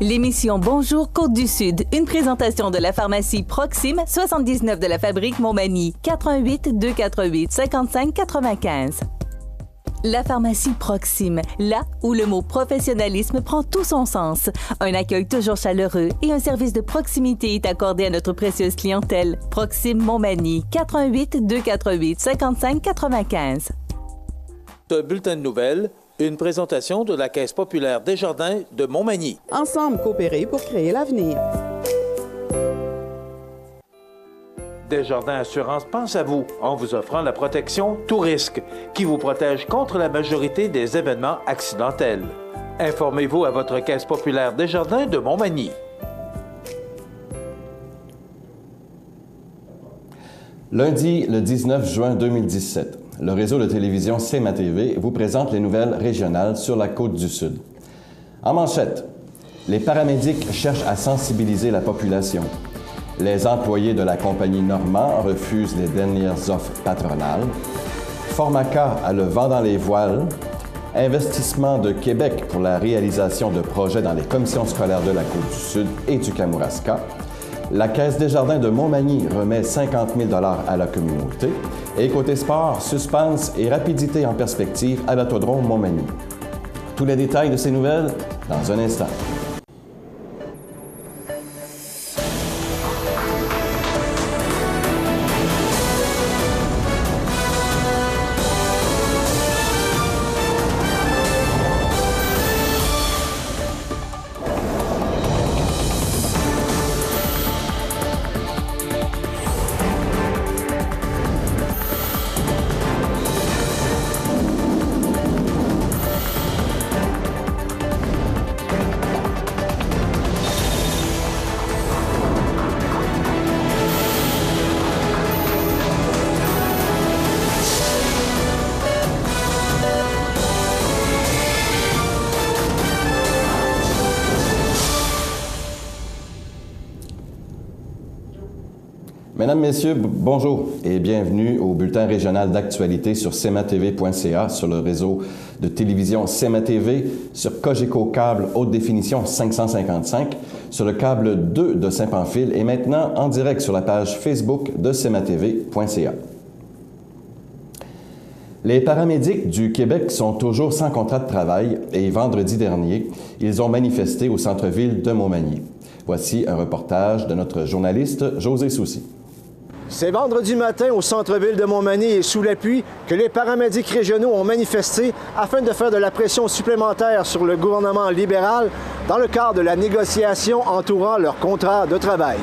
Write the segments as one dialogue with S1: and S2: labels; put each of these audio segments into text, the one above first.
S1: L'émission Bonjour Côte-du-Sud, une présentation de la pharmacie Proxime, 79 de la Fabrique Montmagny, 88 248 55 95. La pharmacie Proxime, là où le mot professionnalisme prend tout son sens. Un accueil toujours chaleureux et un service de proximité est accordé à notre précieuse clientèle. Proxime Montmagny, 88 248 55 95.
S2: Un bulletin de nouvelles, une présentation de la Caisse populaire Desjardins de Montmagny.
S3: Ensemble coopérer pour créer l'avenir.
S2: Desjardins Assurance pense à vous en vous offrant la protection tout risque qui vous protège contre la majorité des événements accidentels. Informez-vous à votre Caisse populaire Desjardins de Montmagny.
S4: Lundi, le 19 juin 2017, le réseau de télévision CMA-TV vous présente les nouvelles régionales sur la Côte-du-Sud. En manchette, les paramédics cherchent à sensibiliser la population. Les employés de la compagnie Normand refusent les dernières offres patronales. Formaca a le vent dans les voiles. Investissement de Québec pour la réalisation de projets dans les commissions scolaires de la Côte-du-Sud et du Kamouraska. La Caisse Desjardins de Montmagny remet 50 000 $ à la communauté. Et côté sport, suspense et rapidité en perspective à l'Autodrome Montmagny. Tous les détails de ces nouvelles dans un instant. Mesdames, Messieurs, bonjour et bienvenue au bulletin régional d'actualité sur cmatv.ca, sur le réseau de télévision CMA-TV, sur Cogeco Câble Haute Définition 555, sur le câble 2 de Saint-Pamphile et maintenant en direct sur la page Facebook de cmatv.ca. Les paramédics du Québec sont toujours sans contrat de travail et vendredi dernier, ils ont manifesté au centre-ville de Montmagny. Voici un reportage de notre journaliste José Soucy.
S5: C'est vendredi matin au centre-ville de Montmagny et sous l'appui que les paramédics régionaux ont manifesté afin de faire de la pression supplémentaire sur le gouvernement libéral dans le cadre de la négociation entourant leur contrat de travail.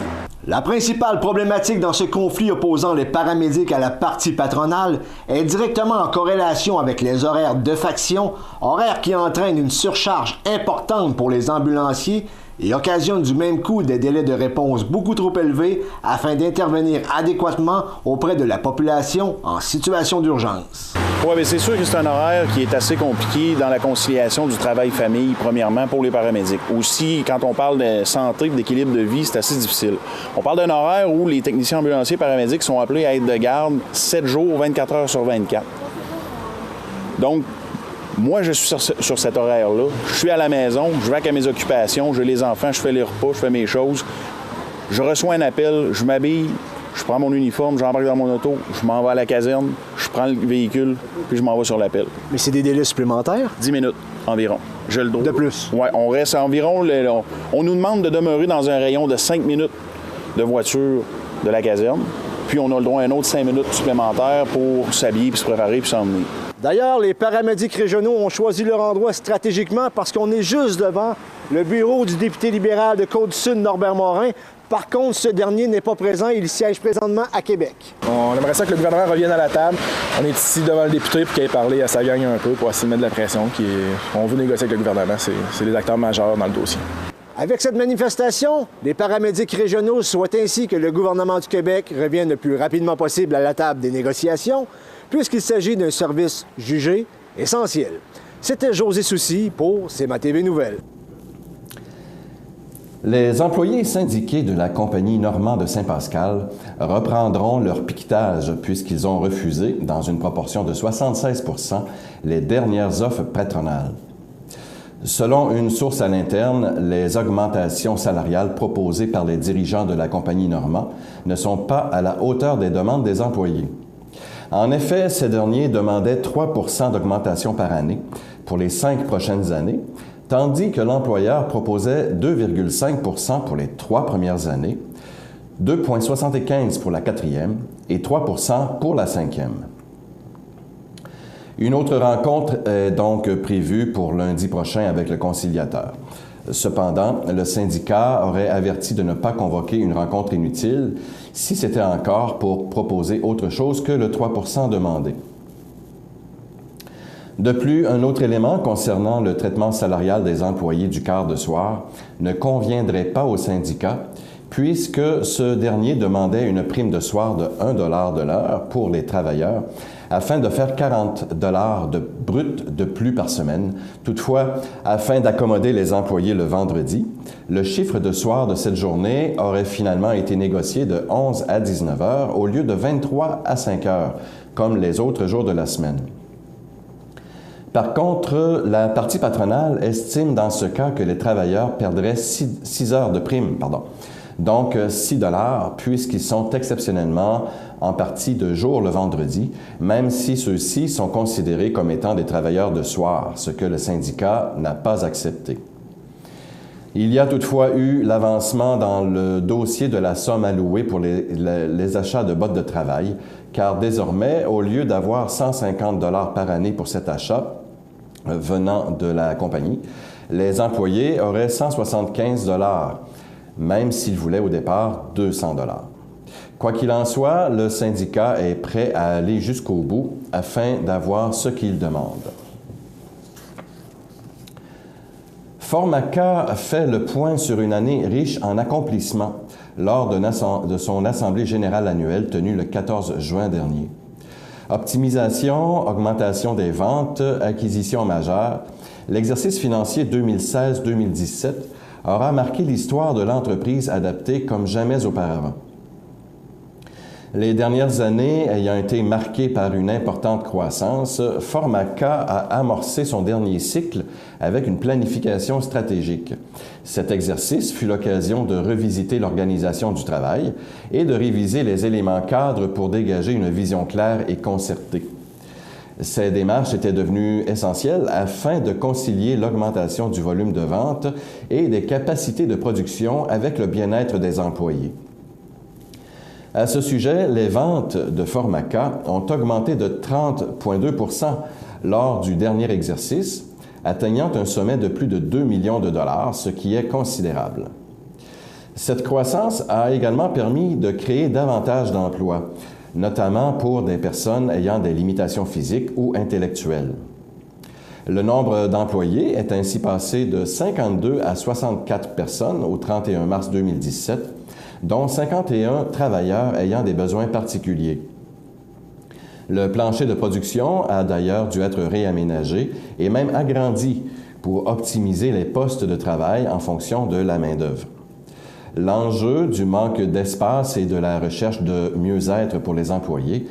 S5: La principale problématique dans ce conflit opposant les paramédics à la partie patronale est directement en corrélation avec les horaires de faction, horaires qui entraînent une surcharge importante pour les ambulanciers et occasionnent du même coup des délais de réponse beaucoup trop élevés afin d'intervenir adéquatement auprès de la population en situation d'urgence.
S6: Oui, bien c'est sûr que c'est un horaire qui est assez compliqué dans la conciliation du travail-famille, premièrement, pour les paramédics. Aussi, quand on parle de santé et d'équilibre de vie, c'est assez difficile. On parle d'un horaire où les techniciens ambulanciers paramédics sont appelés à être de garde 7 jours, 24 heures sur 24. Donc, moi, je suis sur cet horaire-là. Je suis à la maison, je vais à mes occupations, j'ai les enfants, je fais les repas, je fais mes choses. Je reçois un appel, je m'habille, je prends mon uniforme, j'embarque dans mon auto, je m'en vais à la caserne, je prends le véhicule, puis je m'en vais sur l'appel.
S5: Mais c'est des délais supplémentaires?
S6: 10 minutes environ. J'ai le droit.
S5: De plus?
S6: Oui, on reste environ... On nous demande de demeurer dans un rayon de 5 minutes de voiture de la caserne, puis on a le droit à un autre 5 minutes supplémentaires pour s'habiller, puis se préparer, puis s'emmener.
S5: D'ailleurs, les paramédics régionaux ont choisi leur endroit stratégiquement parce qu'on est juste devant le bureau du député libéral de Côte-du-Sud, Norbert Morin. Par contre, ce dernier n'est pas présent. Il siège présentement à Québec. On aimerait ça que le gouvernement revienne à la table. On est ici devant le député pour qu'il ait parlé à sa gang un peu pour essayer de mettre de la pression. On veut négocier avec le gouvernement. C'est les acteurs majeurs dans le dossier. Avec cette manifestation, les paramédics régionaux souhaitent ainsi que le gouvernement du Québec revienne le plus rapidement possible à la table des négociations, puisqu'il s'agit d'un service jugé essentiel. C'était José Soucy pour CMA-TV Nouvelles.
S4: Les employés syndiqués de la compagnie Normand de Saint-Pascal reprendront leur piquetage puisqu'ils ont refusé, dans une proportion de 76 %, les dernières offres patronales. Selon une source à l'interne, les augmentations salariales proposées par les dirigeants de la compagnie Normand ne sont pas à la hauteur des demandes des employés. En effet, ces derniers demandaient 3 % d'augmentation par année pour les 5 prochaines années, tandis que l'employeur proposait 2,5 % pour les 3 premières années, 2,75 % pour la 4e et 3 % pour la 5e. Une autre rencontre est donc prévue pour lundi prochain avec le conciliateur. Cependant, le syndicat aurait averti de ne pas convoquer une rencontre inutile si c'était encore pour proposer autre chose que le 3 % demandé. De plus, un autre élément concernant le traitement salarial des employés du quart de soir ne conviendrait pas au syndicat, puisque ce dernier demandait une prime de soir de 1 $ de l'heure pour les travailleurs, afin de faire 40 $ de brut de plus par semaine. Toutefois, afin d'accommoder les employés le vendredi, le chiffre de soir de cette journée aurait finalement été négocié de 11 à 19 heures au lieu de 23 à 5 heures, comme les autres jours de la semaine. Par contre, la partie patronale estime dans ce cas que les travailleurs perdraient 6 heures de prime, donc 6 $, puisqu'ils sont exceptionnellement en partie de jour le vendredi, même si ceux-ci sont considérés comme étant des travailleurs de soir, ce que le syndicat n'a pas accepté. Il y a toutefois eu l'avancement dans le dossier de la somme allouée pour les achats de bottes de travail, car désormais, au lieu d'avoir 150 $ par année pour cet achat venant de la compagnie, les employés auraient 175 $, même s'ils voulaient au départ 200 $. Quoi qu'il en soit, le syndicat est prêt à aller jusqu'au bout afin d'avoir ce qu'il demande. Formaca fait le point sur une année riche en accomplissements lors de son Assemblée générale annuelle tenue le 14 juin dernier. Optimisation, augmentation des ventes, acquisitions majeures, l'exercice financier 2016-2017 aura marqué l'histoire de l'entreprise adaptée comme jamais auparavant. Les dernières années ayant été marquées par une importante croissance, Formaca a amorcé son dernier cycle avec une planification stratégique. Cet exercice fut l'occasion de revisiter l'organisation du travail et de réviser les éléments cadres pour dégager une vision claire et concertée. Ces démarches étaient devenues essentielles afin de concilier l'augmentation du volume de vente et des capacités de production avec le bien-être des employés. À ce sujet, les ventes de Formaca ont augmenté de 30,2 % lors du dernier exercice, atteignant un sommet de plus de 2 millions de $, ce qui est considérable. Cette croissance a également permis de créer davantage d'emplois, notamment pour des personnes ayant des limitations physiques ou intellectuelles. Le nombre d'employés est ainsi passé de 52 à 64 personnes au 31 mars 2017, dont 51 travailleurs ayant des besoins particuliers. Le plancher de production a d'ailleurs dû être réaménagé et même agrandi pour optimiser les postes de travail en fonction de la main-d'œuvre. L'enjeu du manque d'espace et de la recherche de mieux-être pour les employés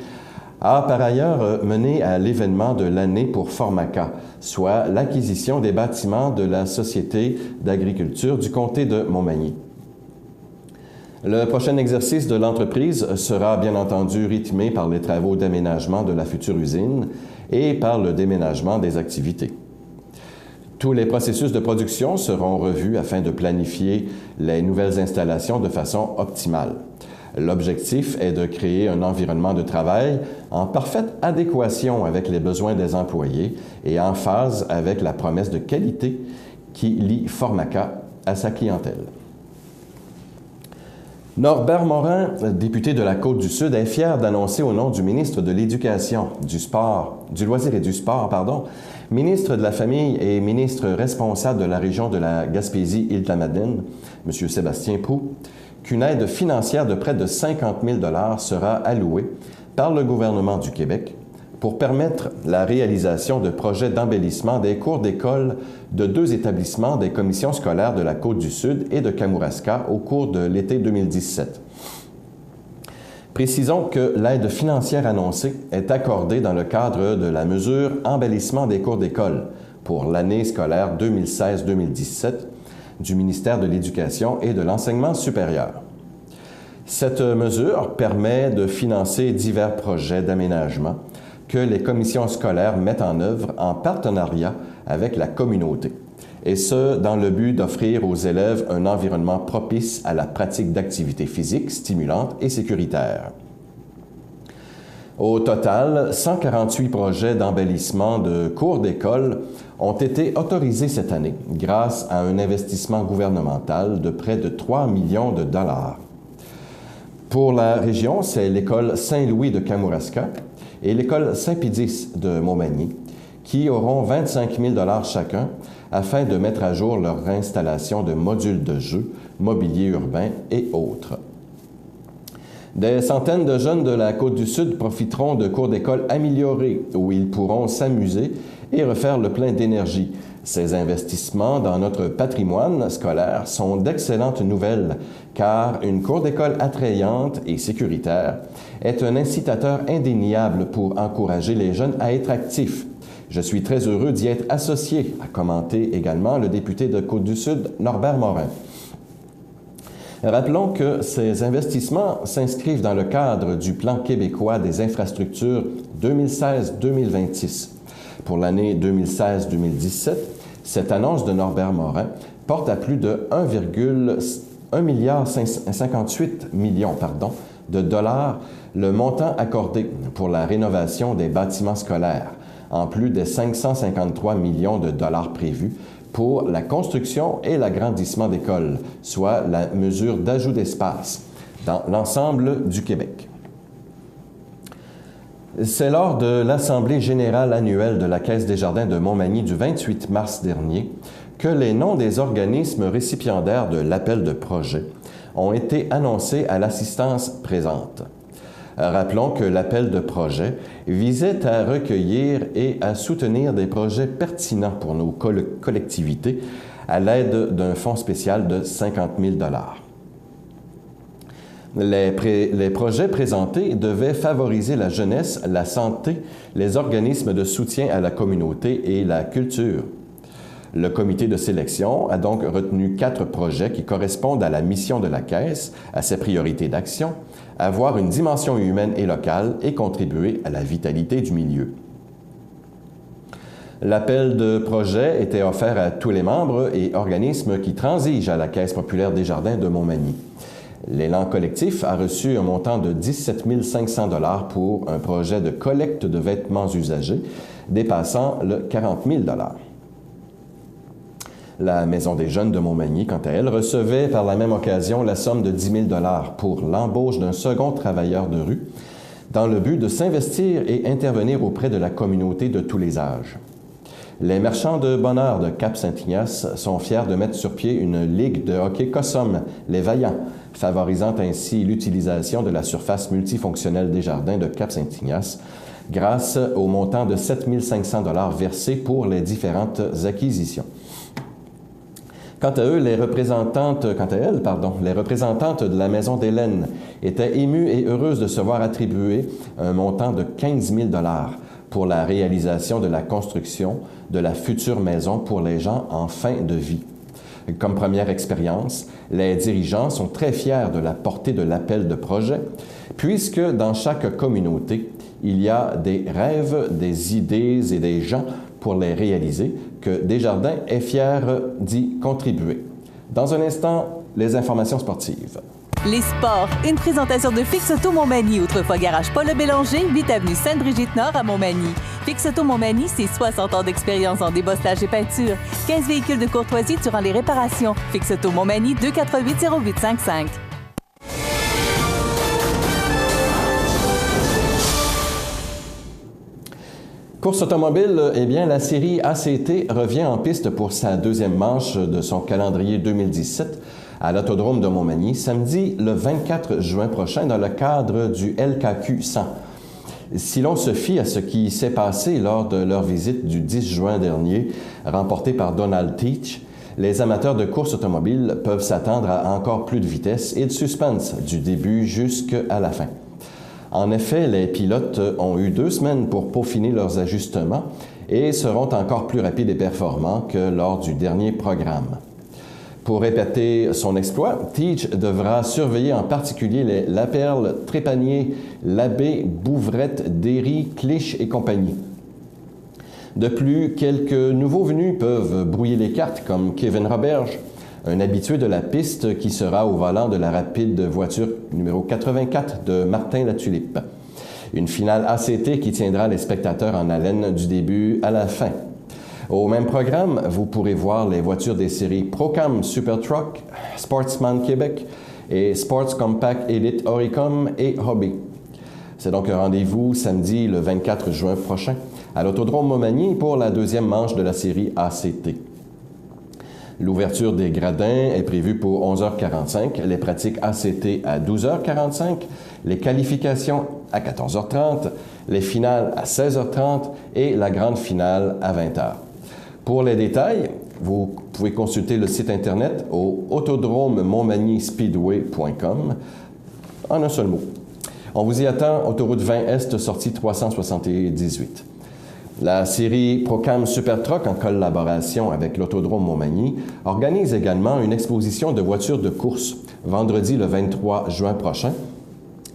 S4: a par ailleurs mené à l'événement de l'année pour Formaca, soit l'acquisition des bâtiments de la Société d'agriculture du comté de Montmagny. Le prochain exercice de l'entreprise sera bien entendu rythmé par les travaux d'aménagement de la future usine et par le déménagement des activités. Tous les processus de production seront revus afin de planifier les nouvelles installations de façon optimale. L'objectif est de créer un environnement de travail en parfaite adéquation avec les besoins des employés et en phase avec la promesse de qualité qui lie Formaca à sa clientèle. Norbert Morin, député de la Côte-du-Sud, est fier d'annoncer au nom du ministre de l'Éducation, du loisir et du sport, ministre de la Famille et ministre responsable de la région de la Gaspésie-Île-de-la-Madeleine, M. Sébastien Proulx, qu'une aide financière de près de 50 000 $ sera allouée par le gouvernement du Québec pour permettre la réalisation de projets d'embellissement des cours d'école de 2 établissements des commissions scolaires de la Côte-du-Sud et de Kamouraska au cours de l'été 2017. Précisons que l'aide financière annoncée est accordée dans le cadre de la mesure « Embellissement des cours d'école » pour l'année scolaire 2016-2017 du ministère de l'Éducation et de l'Enseignement supérieur. Cette mesure permet de financer divers projets d'aménagement que les commissions scolaires mettent en œuvre en partenariat avec la communauté, et ce, dans le but d'offrir aux élèves un environnement propice à la pratique d'activités physiques stimulantes et sécuritaires. Au total, 148 projets d'embellissement de cours d'école ont été autorisés cette année grâce à un investissement gouvernemental de près de 3 millions de dollars. Pour la région, c'est l'école Saint-Louis de Kamouraska et l'école Saint-Pédis de Montmagny qui auront 25 000 $ chacun afin de mettre à jour leur installation de modules de jeux, mobilier urbain et autres. Des centaines de jeunes de la Côte-du-Sud profiteront de cours d'école améliorés où ils pourront s'amuser et refaire le plein d'énergie. Ces investissements dans notre patrimoine scolaire sont d'excellentes nouvelles car une cour d'école attrayante et sécuritaire est un incitateur indéniable pour encourager les jeunes à être actifs. Je suis très heureux d'y être associé, a commenté également le député de Côte-du-Sud, Norbert Morin. Rappelons que ces investissements s'inscrivent dans le cadre du Plan québécois des infrastructures 2016-2026. Pour l'année 2016-2017, cette annonce de Norbert Morin porte à plus de 1,58 milliard de dollars le montant accordé pour la rénovation des bâtiments scolaires, en plus des 553 millions de dollars prévus pour la construction et l'agrandissement d'écoles, soit la mesure d'ajout d'espace dans l'ensemble du Québec. C'est lors de l'Assemblée générale annuelle de la Caisse des jardins de Montmagny du 28 mars dernier que les noms des organismes récipiendaires de l'appel de projet ont été annoncés à l'assistance présente. Rappelons que l'appel de projet visait à recueillir et à soutenir des projets pertinents pour nos collectivités à l'aide d'un fonds spécial de 50 000 $. Les projets présentés devaient favoriser la jeunesse, la santé, les organismes de soutien à la communauté et la culture. Le comité de sélection a donc retenu 4 projets qui correspondent à la mission de la Caisse, à ses priorités d'action, avoir une dimension humaine et locale et contribuer à la vitalité du milieu. L'appel de projet était offert à tous les membres et organismes qui transigent à la Caisse populaire des jardins de Montmagny. L'élan collectif a reçu un montant de 17 500 $ pour un projet de collecte de vêtements usagés dépassant le 40 000 $. La Maison des jeunes de Montmagny, quant à elle, recevait par la même occasion la somme de 10 000 $ pour l'embauche d'un second travailleur de rue dans le but de s'investir et intervenir auprès de la communauté de tous les âges. Les marchands de bonheur de Cap-Saint-Ignace sont fiers de mettre sur pied une ligue de hockey Cossum, les Vaillants, favorisant ainsi l'utilisation de la surface multifonctionnelle des jardins de Cap-Saint-Ignace grâce au montant de 7 500 $ versés pour les différentes acquisitions. Quant à elles, les représentantes de la Maison d'Hélène étaient émues et heureuses de se voir attribuer un montant de 15 000 $ pour la réalisation de la construction de la future maison pour les gens en fin de vie. Comme première expérience, les dirigeants sont très fiers de la portée de l'appel de projet, puisque dans chaque communauté, il y a des rêves, des idées et des gens pour les réaliser, que Desjardins est fier d'y contribuer. Dans un instant, les informations sportives.
S1: Les sports, une présentation de Fix Auto Montmagny, autrefois garage Paul Bélanger, 8 avenue Sainte-Brigitte-Nord à Montmagny. Fix Auto Montmagny, c'est 60 ans d'expérience en débosselage et peinture. 15 véhicules de courtoisie durant les réparations. Fix Auto Montmagny, 248-0855.
S4: Course automobile, eh bien, la série ACT revient en piste pour sa deuxième manche de son calendrier 2017 à l'Autodrome de Montmagny, samedi le 24 juin prochain, dans le cadre du LKQ 100. Si l'on se fie à ce qui s'est passé lors de leur visite du 10 juin dernier, remportée par Donald Teach, les amateurs de course automobile peuvent s'attendre à encore plus de vitesse et de suspense du début jusqu'à la fin. En effet, les pilotes ont eu 2 semaines pour peaufiner leurs ajustements et seront encore plus rapides et performants que lors du dernier programme. Pour répéter son exploit, Teach devra surveiller en particulier les Laperle, Trépanier, Labbé, Bouvrette, Derry, Clich et compagnie. De plus, quelques nouveaux venus peuvent brouiller les cartes, comme Kevin Roberge, un habitué de la piste qui sera au volant de la rapide voiture numéro 84 de Martin Latulippe. Une finale ACT qui tiendra les spectateurs en haleine du début à la fin. Au même programme, vous pourrez voir les voitures des séries Procam Super Truck, Sportsman Québec et Sports Compact Elite Oricom et Hobby. C'est donc un rendez-vous samedi le 24 juin prochain à l'Autodrome Montmagny pour la deuxième manche de la série ACT. L'ouverture des gradins est prévue pour 11h45, les pratiques ACT à 12h45, les qualifications à 14h30, les finales à 16h30 et la grande finale à 20h. Pour les détails, vous pouvez consulter le site Internet au autodromemontmagny-speedway.com en un seul mot. On vous y attend, autoroute 20 Est, sortie 378. La série Procam Super Truck, en collaboration avec l'Autodrome Montmagny, organise également une exposition de voitures de course vendredi le 23 juin prochain,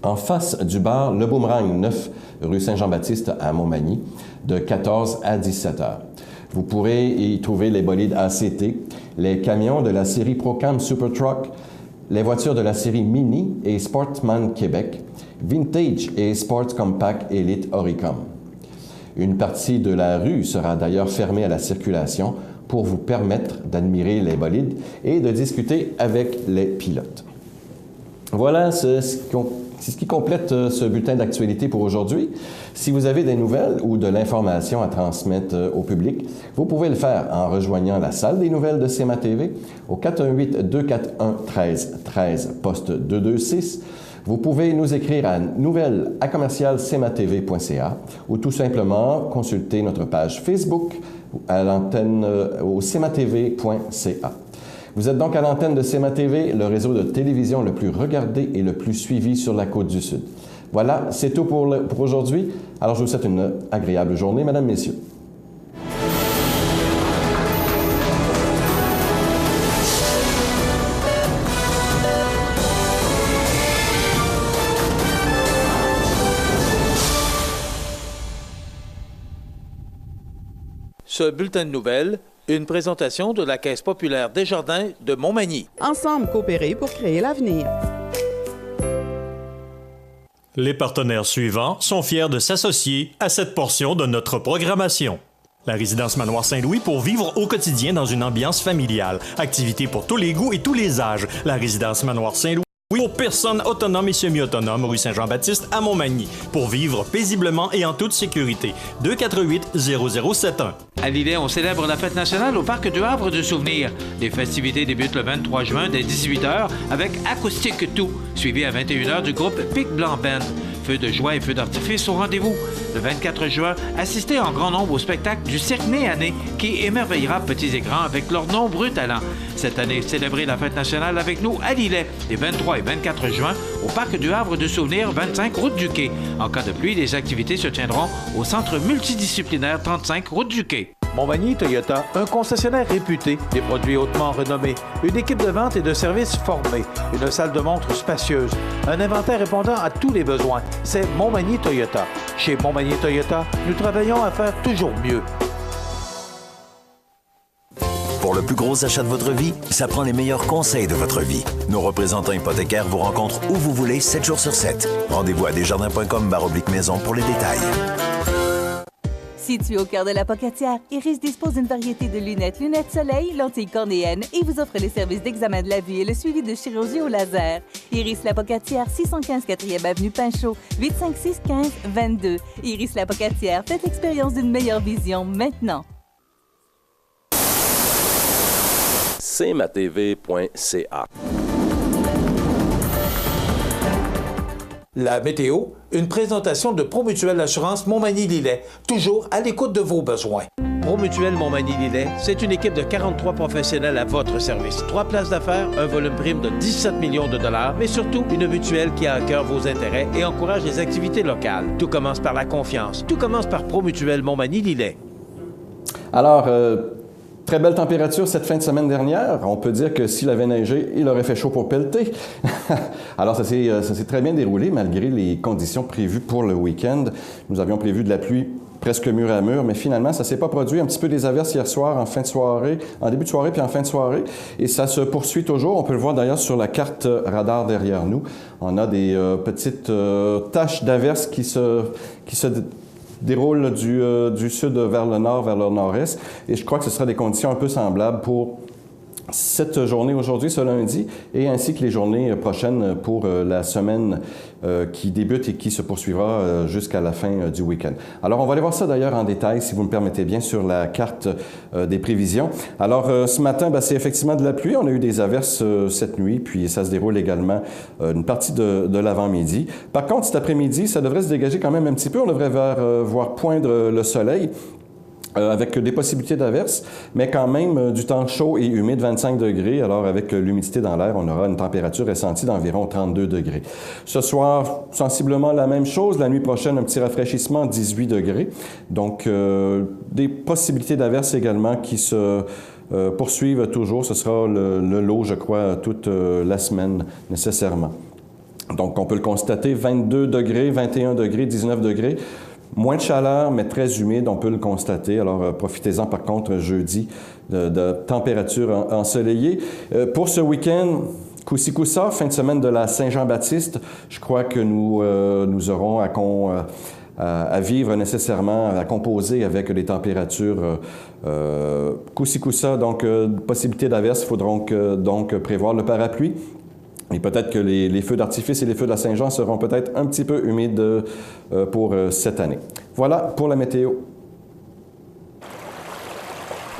S4: en face du bar Le Boomerang 9, rue Saint-Jean-Baptiste à Montmagny, de 14 à 17 heures. Vous pourrez y trouver les bolides ACT, les camions de la série Procam Super Truck, les voitures de la série Mini et Sportsman Québec, Vintage et Sports Compact Elite Oricom. Une partie de la rue sera d'ailleurs fermée à la circulation pour vous permettre d'admirer les bolides et de discuter avec les pilotes. Voilà ce qui complète ce bulletin d'actualité pour aujourd'hui. Si vous avez des nouvelles ou de l'information à transmettre au public, vous pouvez le faire en rejoignant la salle des nouvelles de CMA TV au 418-241-1313, poste 226. Vous pouvez nous écrire à nouvelles@cmatv.ca ou tout simplement consulter notre page Facebook à l'antenne au cmatv.ca. Vous êtes donc à l'antenne de CMA TV, le réseau de télévision le plus regardé et le plus suivi sur la Côte-du-Sud. Voilà, c'est tout pour aujourd'hui. Alors, je vous souhaite une agréable journée, mesdames, messieurs.
S2: Ce bulletin de nouvelles, une présentation de la Caisse populaire Desjardins de Montmagny.
S3: Ensemble coopérer pour créer l'avenir.
S7: Les partenaires suivants sont fiers de s'associer à cette portion de notre programmation. La résidence Manoir Saint-Louis pour vivre au quotidien dans une ambiance familiale. Activités pour tous les goûts et tous les âges. La résidence Manoir Saint-Louis pour personnes autonomes et semi-autonomes, rue Saint-Jean-Baptiste à Montmagny. Pour vivre paisiblement et en toute sécurité. 248-0071.
S2: À Lillet, on célèbre la fête nationale au Parc du Havre de Souvenirs. Les festivités débutent le 23 juin dès 18h avec Acoustique Tout, suivi à 21h du groupe Pic Blanc Band. Feux de joie et feux d'artifice au rendez-vous. Le 24 juin, assistez en grand nombre au spectacle du Cirque Nez à Nez qui émerveillera petits et grands avec leurs nombreux talents. Cette année, célébrez la fête nationale avec nous à Lillet, les 23 et 24 juin, au Parc du Havre de Souvenirs, 25 route du Quai. En cas de pluie, les activités se tiendront au Centre multidisciplinaire 35 route du Quai. Montmagny Toyota, un concessionnaire réputé, des produits hautement renommés, une équipe de vente et de services formée, une salle de montre spacieuse, un inventaire répondant à tous les besoins. C'est Montmagny Toyota. Chez Montmagny Toyota, nous travaillons à faire toujours mieux.
S8: Pour le plus gros achat de votre vie, ça prend les meilleurs conseils de votre vie. Nos représentants hypothécaires vous rencontrent où vous voulez, 7 jours sur 7. Rendez-vous à desjardins.com/maison pour les détails.
S1: Situé au cœur de la Pocatière, Iris dispose d'une variété de lunettes soleil, lentilles cornéennes et vous offre les services d'examen de la vue et le suivi de chirurgie au laser. Iris la Pocatière, 615 4e avenue Pinchot, 856 15 22. Iris la Pocatière, faites l'expérience d'une meilleure vision maintenant.
S9: cmatv.ca.
S2: La météo, une présentation de Promutuelle Assurance Montmagny-Lillet, toujours à l'écoute de vos besoins. Promutuelle Montmagny-Lillet, c'est une équipe de 43 professionnels à votre service. 3 places d'affaires, un volume prime de 17 millions de dollars, mais surtout une mutuelle qui a à cœur vos intérêts et encourage les activités locales. Tout commence par la confiance. Tout commence par Promutuelle Montmagny-Lillet.
S4: Alors, très belle température cette fin de semaine dernière. On peut dire que s'il avait neigé, il aurait fait chaud pour pelleter. Alors, ça s'est très bien déroulé malgré les conditions prévues pour le week-end. Nous avions prévu de la pluie presque mur à mur, mais finalement, ça ne s'est pas produit. Un petit peu des averses hier soir, en fin de soirée, en début de soirée puis en fin de soirée. Et ça se poursuit toujours. On peut le voir d'ailleurs sur la carte radar derrière nous. On a des petites taches d'averses qui se déroulent du sud vers le nord, vers le nord-est. Et je crois que ce sera des conditions un peu semblables pour cette journée aujourd'hui, ce lundi, et ainsi que les journées prochaines pour la semaine qui débute et qui se poursuivra jusqu'à la fin du week-end. Alors, on va aller voir ça d'ailleurs en détail, si vous me permettez bien, sur la carte des prévisions. Alors, ce matin, c'est effectivement de la pluie. On a eu des averses cette nuit, puis ça se déroule également une partie de l'avant-midi. Par contre, cet après-midi, ça devrait se dégager quand même un petit peu. On devrait voir poindre le soleil. Avec des possibilités d'averses, mais quand même du temps chaud et humide, 25 degrés. Alors, avec l'humidité dans l'air, on aura une température ressentie d'environ 32 degrés. Ce soir, sensiblement la même chose. La nuit prochaine, un petit rafraîchissement, 18 degrés. Donc, des possibilités d'averses également qui se poursuivent toujours. Ce sera le lot, je crois, toute la semaine, nécessairement. Donc, on peut le constater, 22 degrés, 21 degrés, 19 degrés. Moins de chaleur, mais très humide, on peut le constater. Alors, profitez-en par contre jeudi de température ensoleillée. Pour ce week-end, Cousi-Coussa, fin de semaine de la Saint-Jean-Baptiste, je crois que nous aurons à vivre nécessairement, à composer avec des températures Cousi-Coussa, donc possibilité d'averse, il faudra donc prévoir le parapluie. Et peut-être que les feux d'artifice et les feux de la Saint-Jean seront peut-être un petit peu humides pour cette année. Voilà pour la météo.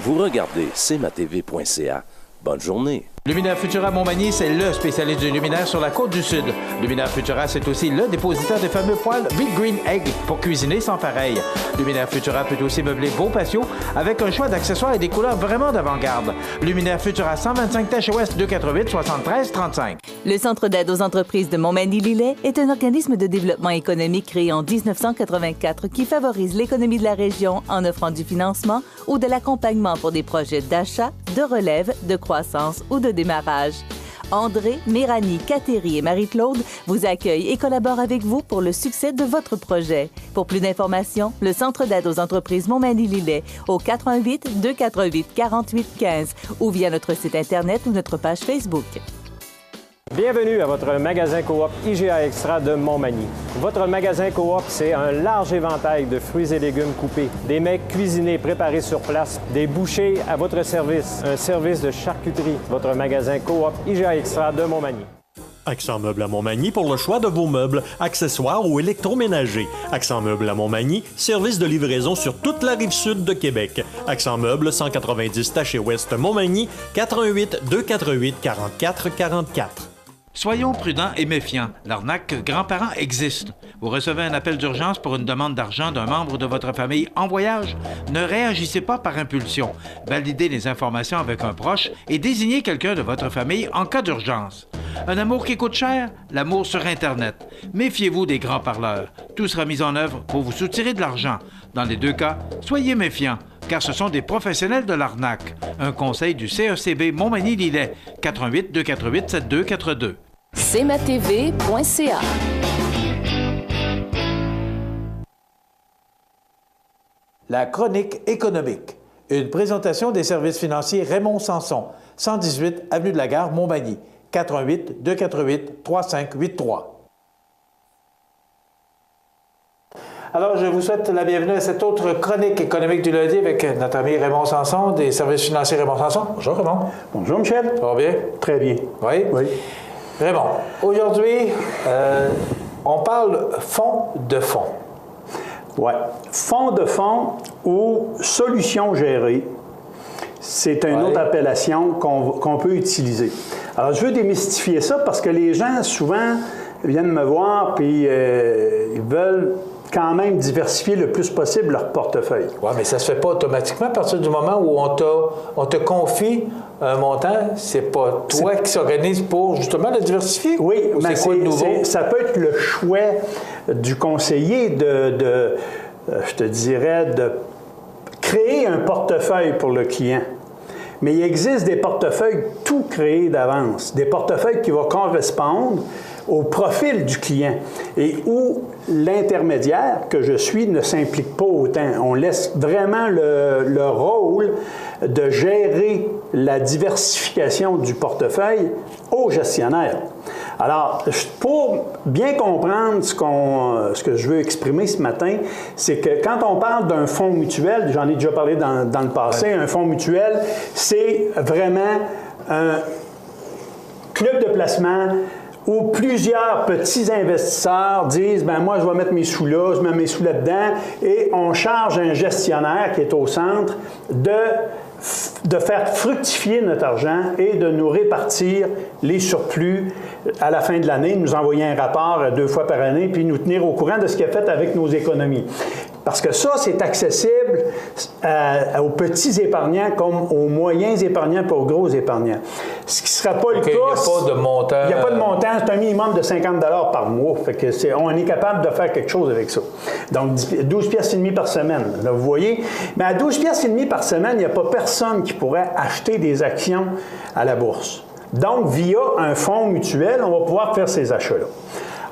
S9: Vous regardez cmatv.ca. Bonne journée.
S2: Luminaire Futura Montmagny, c'est le spécialiste du luminaire sur la côte du Sud. Luminaire Futura, c'est aussi le dépositaire des fameux poêles Big Green Egg pour cuisiner sans pareil. Luminaire Futura peut aussi meubler vos patios avec un choix d'accessoires et des couleurs vraiment d'avant-garde. Luminaire Futura, 125 Tache Ouest, 288 73 35.
S1: Le Centre d'aide aux entreprises de Montmagny-Lillet est un organisme de développement économique créé en 1984 qui favorise l'économie de la région en offrant du financement ou de l'accompagnement pour des projets d'achat, de relève, de croissance ou de démarrage. André, Méranie, Cathéry et Marie-Claude vous accueillent et collaborent avec vous pour le succès de votre projet. Pour plus d'informations, le Centre d'aide aux entreprises Montmagny-Lillet au 88 248 48 15 ou via notre site Internet ou notre page Facebook.
S10: Bienvenue à votre magasin Coop IGA Extra de Montmagny. Votre magasin Coop, c'est un large éventail de fruits et légumes coupés, des mets cuisinés préparés sur place, des bouchées à votre service, un service de charcuterie. Votre magasin Coop IGA Extra de Montmagny.
S7: Accent Meubles à Montmagny pour le choix de vos meubles, accessoires ou électroménagers. Accent Meubles à Montmagny, service de livraison sur toute la rive sud de Québec. Accent Meubles, 190 Taché Ouest Montmagny, 88 248 44 44.
S2: Soyons prudents et méfiants. L'arnaque grands-parents existe. Vous recevez un appel d'urgence pour une demande d'argent d'un membre de votre famille en voyage? Ne réagissez pas par impulsion. Validez les informations avec un proche et désignez quelqu'un de votre famille en cas d'urgence. Un amour qui coûte cher? L'amour sur Internet. Méfiez-vous des grands parleurs. Tout sera mis en œuvre pour vous soutirer de l'argent. Dans les deux cas, soyez méfiants, car ce sont des professionnels de l'arnaque. Un conseil du CECB Montmagny-Lillet, 88 248 7242.
S11: cmatv.ca.
S2: La chronique économique. Une présentation des services financiers Raymond Sanson, 118 Avenue de la Gare, Montmagny, 88 248 3583. Alors, je vous souhaite la bienvenue à cette autre chronique économique du lundi avec notre ami Raymond Sanson, des services financiers Raymond Sanson. Bonjour, Raymond.
S12: Bonjour, Michel.
S2: Ça va bien?
S12: Très bien.
S2: Oui?
S12: Oui.
S2: Raymond, aujourd'hui, on parle fonds de fonds.
S12: Oui. Fonds de fonds ou solutions gérées, c'est une autre appellation qu'on peut utiliser. Alors, je veux démystifier ça parce que les gens, souvent, viennent me voir puis ils veulent quand même diversifier le plus possible leur portefeuille.
S2: Oui, mais ça ne se fait pas automatiquement à partir du moment où on te confie un montant. C'est pas toi qui s'organise pour justement le diversifier?
S12: Oui, mais ça peut être le choix du conseiller je te dirais, de créer un portefeuille pour le client. Mais il existe des portefeuilles tout créés d'avance, des portefeuilles qui vont correspondre au profil du client et où l'intermédiaire que je suis ne s'implique pas autant. On laisse vraiment le rôle de gérer la diversification du portefeuille au gestionnaire. Alors, pour bien comprendre ce que je veux exprimer ce matin, c'est que quand on parle d'un fonds mutuel, j'en ai déjà parlé dans le passé, un fonds mutuel, c'est vraiment un club de placement où plusieurs petits investisseurs disent « ben moi, je vais mettre mes sous là, je mets mes sous là-dedans » et on charge un gestionnaire qui est au centre de faire fructifier notre argent et de nous répartir les surplus à la fin de l'année, nous envoyer un rapport 2 fois par année, puis nous tenir au courant de ce qu'il a fait avec nos économies. Parce que ça, c'est accessible aux petits épargnants comme aux moyens épargnants et aux gros épargnants. Ce qui ne sera pas le cas...
S2: Il n'y a pas de montant...
S12: Il n'y a pas de montant, c'est un minimum de 50 $ par mois. Fait que on est capable de faire quelque chose avec ça. Donc, 12 piastres et demi par semaine. Là, vous voyez? Mais à 12 piastres et demi par semaine, il n'y a pas personne qui pourrait acheter des actions à la bourse. Donc, via un fonds mutuel, on va pouvoir faire ces achats-là.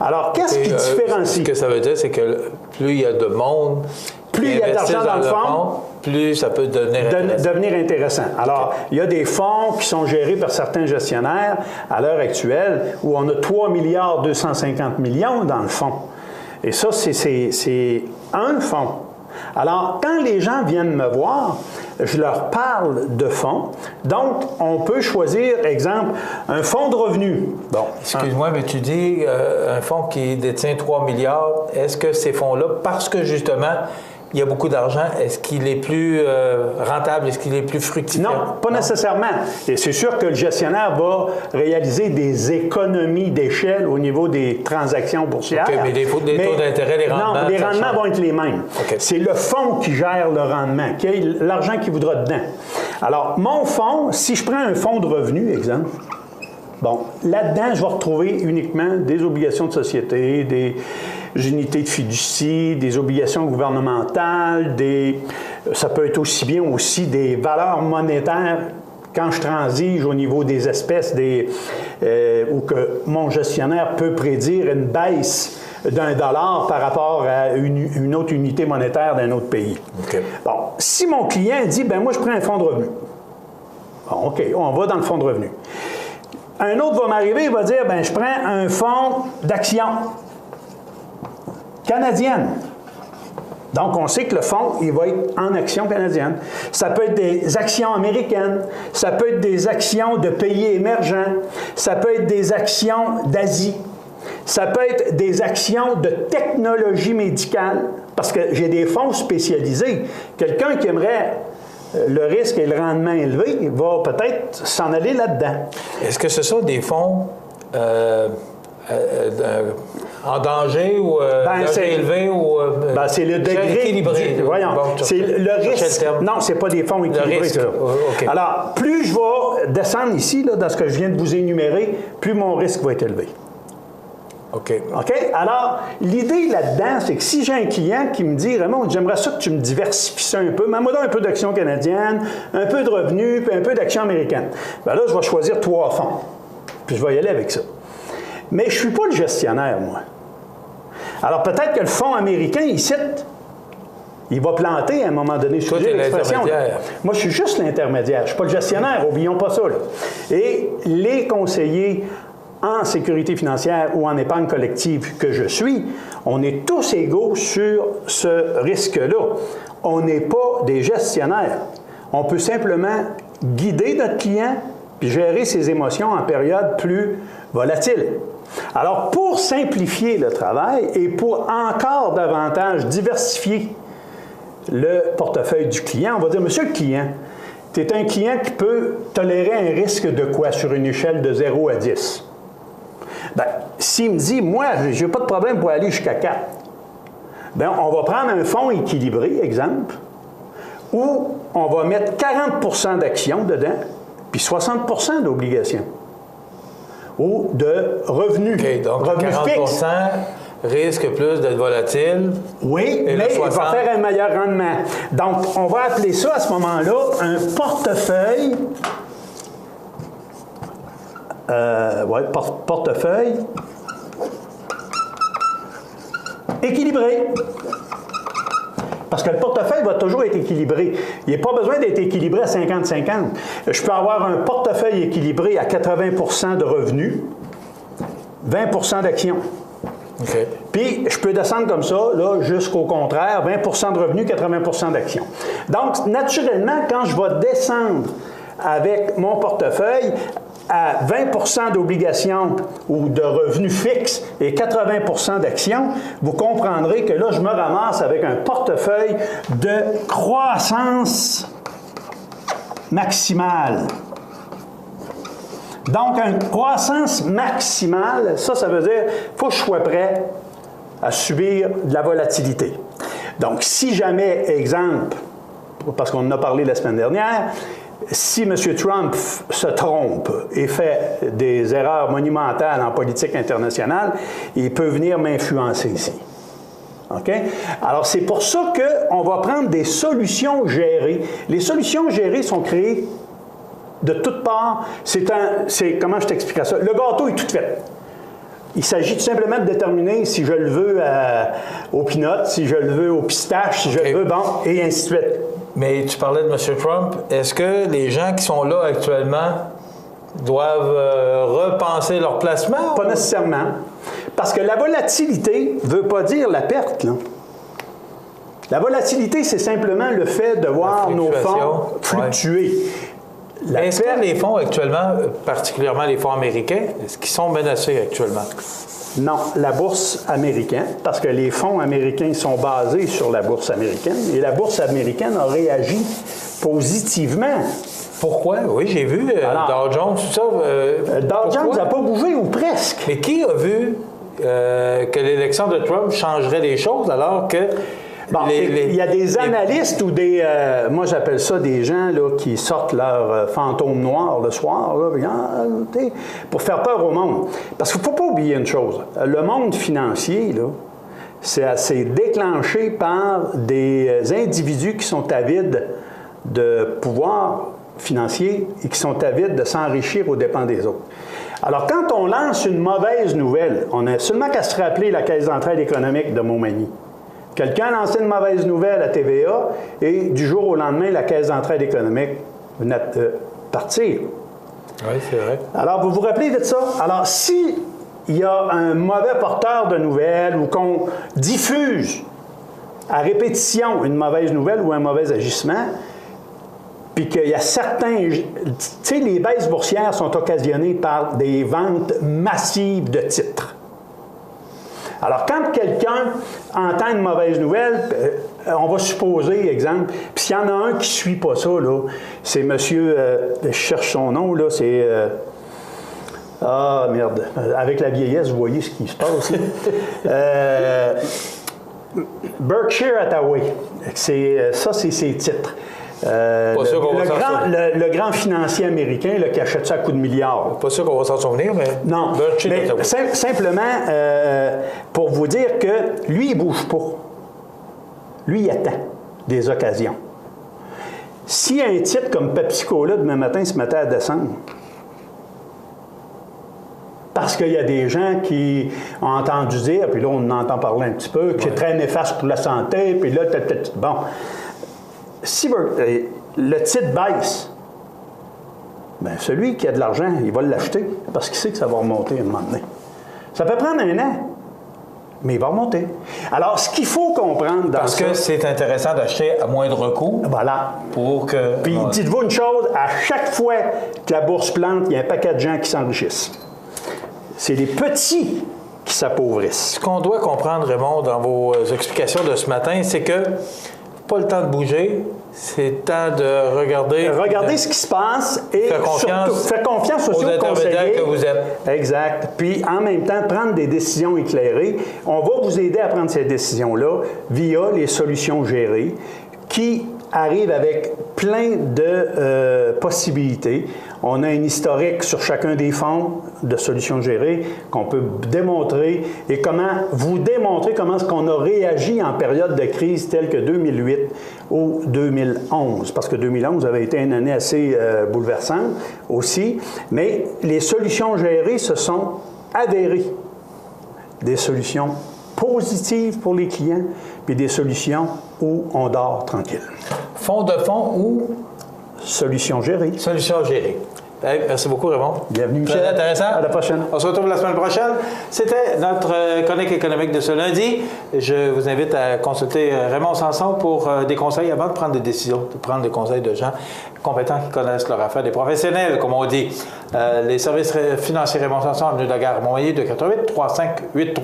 S12: Alors, qu'est-ce qui différencie?
S2: Ce que ça veut dire, c'est que plus il y a de monde,
S12: plus il y a d'argent dans le fonds,
S2: plus ça peut devenir intéressant.
S12: Alors, il y a des fonds qui sont gérés par certains gestionnaires à l'heure actuelle où on a 3 250 millions dans le fonds. Et ça, c'est un fonds. Alors, quand les gens viennent me voir, je leur parle de fonds. Donc, on peut choisir, exemple, un fonds de revenus.
S2: Bon, excuse-moi, mais tu dis un fonds qui détient 3 milliards. Est-ce que ces fonds-là, parce que justement, il y a beaucoup d'argent, est-ce qu'il est plus rentable, est-ce qu'il est plus fructifiant?
S12: Non, pas nécessairement. Et c'est sûr que le gestionnaire va réaliser des économies d'échelle au niveau des transactions boursières.
S2: OK, mais les taux d'intérêt, les rendements...
S12: Non, les rendements vont être les mêmes. Okay. C'est le fonds qui gère le rendement, qui a l'argent qui voudra dedans. Alors, mon fonds, si je prends un fonds de revenus, exemple, bon, là-dedans, je vais retrouver uniquement des obligations de société, des unités de fiducie, des obligations gouvernementales, ça peut être aussi bien aussi des valeurs monétaires quand je transige au niveau des espèces, ou que mon gestionnaire peut prédire une baisse d'1 $ par rapport à une autre unité monétaire d'un autre pays. Okay. Bon, si mon client dit, ben moi je prends un fonds de revenus. Bon, OK, on va dans le fonds de revenus. Un autre va m'arriver, il va dire, ben je prends un fonds d'actions canadienne. Donc, on sait que le fonds, il va être en actions canadiennes. Ça peut être des actions américaines, ça peut être des actions de pays émergents, ça peut être des actions d'Asie, ça peut être des actions de technologie médicale, parce que j'ai des fonds spécialisés. Quelqu'un qui aimerait le risque et le rendement élevé va peut-être s'en aller là-dedans.
S2: Est-ce que ce sont des fonds en danger ou danger élevé ou
S12: c'est le degré équilibré. Voyons, c'est le risque. Non, c'est pas des fonds équilibrés. Okay. Alors, plus je vais descendre ici, là, dans ce que je viens de vous énumérer, plus mon risque va être élevé.
S2: OK.
S12: OK? Alors, l'idée là-dedans, c'est que si j'ai un client qui me dit, Raymond, j'aimerais ça que tu me diversifies ça un peu, mets-moi donc un peu d'actions canadiennes, un peu de revenus, puis un peu d'actions américaines. Bien là, je vais choisir 3 fonds. Puis je vais y aller avec ça. Mais je ne suis pas le gestionnaire, moi. Alors, peut-être que le fonds américain, ici, il va planter à un moment donné.
S2: Toi, tu es l'intermédiaire.
S12: Moi, je suis juste l'intermédiaire. Je ne suis pas le gestionnaire, oublions pas ça. Là. Et les conseillers en sécurité financière ou en épargne collective que je suis, on est tous égaux sur ce risque-là. On n'est pas des gestionnaires. On peut simplement guider notre client puis gérer ses émotions en période plus volatile. Alors, pour simplifier le travail et pour encore davantage diversifier le portefeuille du client, on va dire, monsieur le client, tu es un client qui peut tolérer un risque de quoi sur une échelle de 0 à 10? Bien, s'il me dit, moi, je n'ai pas de problème pour aller jusqu'à 4, bien, on va prendre un fonds équilibré, exemple, où on va mettre 40 d'actions dedans, puis 60 d'obligations. Ou de revenus.
S2: OK, donc
S12: revenus
S2: 40
S12: fixes.
S2: risque plus d'être volatile.
S12: Oui, mais il va faire un meilleur rendement. Donc, on va appeler ça à ce moment-là un portefeuille. Portefeuille équilibré. Parce que le portefeuille va toujours être équilibré. Il n'y a pas besoin d'être équilibré à 50-50. Je peux avoir un portefeuille équilibré à 80 de revenus, 20 d'actions.
S2: Okay.
S12: Puis, je peux descendre comme ça, là, jusqu'au contraire, 20 de revenus, 80 d'actions. Donc, naturellement, quand je vais descendre avec mon portefeuille à 20 d'obligations ou de revenus fixes et 80 d'actions, vous comprendrez que là, je me ramasse avec un portefeuille de croissance maximale. Donc, une croissance maximale, ça veut dire qu'il faut que je sois prêt à subir de la volatilité. Donc, si jamais, exemple, parce qu'on en a parlé la semaine dernière, si M. Trump se trompe et fait des erreurs monumentales en politique internationale, il peut venir m'influencer ici. OK? Alors, c'est pour ça qu'on va prendre des solutions gérées. Les solutions gérées sont créées de toutes parts. Comment je t'expliquerais ça? Le gâteau est tout fait. Il s'agit tout simplement de déterminer si je le veux au peanut, si je le veux au pistache, si je le veux, bon, et ainsi de suite.
S2: Mais tu parlais de M. Trump. Est-ce que les gens qui sont là actuellement doivent repenser leur placement?
S12: Pas nécessairement. Parce que la volatilité ne veut pas dire la perte, là. La volatilité, c'est simplement le fait de voir nos fonds fluctuer.
S2: Ouais. Est-ce que les fonds actuellement, particulièrement les fonds américains, est-ce qu'ils sont menacés actuellement?
S12: Non, la bourse américaine, parce que les fonds américains sont basés sur la bourse américaine, et la bourse américaine a réagi positivement.
S2: Pourquoi? Oui, j'ai vu Dow Jones, tout ça.
S12: Dow Jones n'a pas bougé, ou presque.
S2: Mais qui a vu que l'élection de Trump changerait les choses alors que...
S12: Bon, il y a des analystes ou des... moi, j'appelle ça des gens là, qui sortent leur fantôme noir le soir là, pour faire peur au monde. Parce qu'il ne faut pas oublier une chose. Le monde financier, là, c'est déclenché par des individus qui sont avides de pouvoir financier et qui sont avides de s'enrichir aux dépens des autres. Alors, quand on lance une mauvaise nouvelle, on n'a seulement qu'à se rappeler la Caisse d'entraide économique de Montmagny. Quelqu'un a lancé une mauvaise nouvelle à TVA et du jour au lendemain, la Caisse d'entraide économique venait de partir.
S2: Oui, c'est vrai.
S12: Alors, vous vous rappelez de ça? Alors, si il y a un mauvais porteur de nouvelles ou qu'on diffuse à répétition une mauvaise nouvelle ou un mauvais agissement, puis qu'il y a certains... Tu sais, les baisses boursières sont occasionnées par des ventes massives de titres. Alors, quand quelqu'un entend une mauvaise nouvelle, on va supposer, exemple, puis s'il y en a un qui ne suit pas ça, là, c'est monsieur, je cherche son nom, là, c'est... merde. Avec la vieillesse, vous voyez ce qui se passe, là. Berkshire Hathaway. Ça, c'est ses titres. Le grand financier américain là, qui achète ça à coups de milliards.
S2: Pas sûr qu'on va s'en souvenir, mais...
S12: Non, mais simplement pour vous dire que lui, il ne bouge pas. Lui, il attend des occasions. Si un titre comme Pepsi-Cola, demain matin, se mettait à descendre, parce qu'il y a des gens qui ont entendu dire, puis là, on en entend parler un petit peu, que c'est très néfaste pour la santé, puis là, bon... Si le titre baisse, bien, celui qui a de l'argent, il va l'acheter parce qu'il sait que ça va remonter un moment donné. Ça peut prendre un an, mais il va remonter. Alors, ce qu'il faut comprendre dans
S2: parce que c'est intéressant d'acheter à moindre coût.
S12: Voilà.
S2: Pour que...
S12: Puis, dites-vous une chose, à chaque fois que la bourse plante, il y a un paquet de gens qui s'enrichissent. C'est les petits qui s'appauvrissent.
S2: Ce qu'on doit comprendre, Raymond, dans vos explications de ce matin, c'est que pas le temps de bouger, c'est temps de regarder...
S12: Regardez ce qui se passe et faire confiance
S2: aux intermédiaires que vous êtes.
S12: Exact. Puis, en même temps, prendre des décisions éclairées. On va vous aider à prendre ces décisions-là via les solutions gérées qui arrivent avec plein de possibilités. On a un historique sur chacun des fonds de solutions gérées qu'on peut démontrer et vous démontrer comment est-ce qu'on a réagi en période de crise telle que 2008 ou 2011. Parce que 2011 avait été une année assez bouleversante aussi. Mais les solutions gérées se sont avérées des solutions positives pour les clients puis des solutions où on dort tranquille.
S2: Fonds de fonds ou
S12: solutions gérées.
S2: Solutions gérées. Merci beaucoup, Raymond.
S12: Bienvenue, Michel.
S2: Très intéressant.
S12: À la prochaine.
S2: On se retrouve la semaine prochaine. C'était notre chronique économique de ce lundi. Je vous invite à consulter Raymond Sanson pour des conseils avant de prendre des décisions, de prendre des conseils de gens compétents qui connaissent leur affaire, des professionnels, comme on dit. Les services financiers Raymond Sanson, avenue de la Gare Montmagny, 288-3583.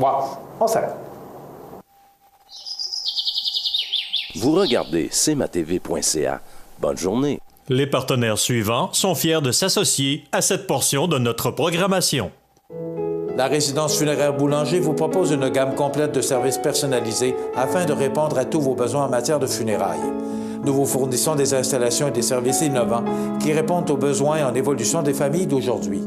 S2: On s'arrête.
S9: Vous regardez cmatv.ca. Bonne journée.
S7: Les partenaires suivants sont fiers de s'associer à cette portion de notre programmation.
S2: La résidence funéraire Boulanger vous propose une gamme complète de services personnalisés afin de répondre à tous vos besoins en matière de funérailles. Nous vous fournissons des installations et des services innovants qui répondent aux besoins en évolution des familles d'aujourd'hui.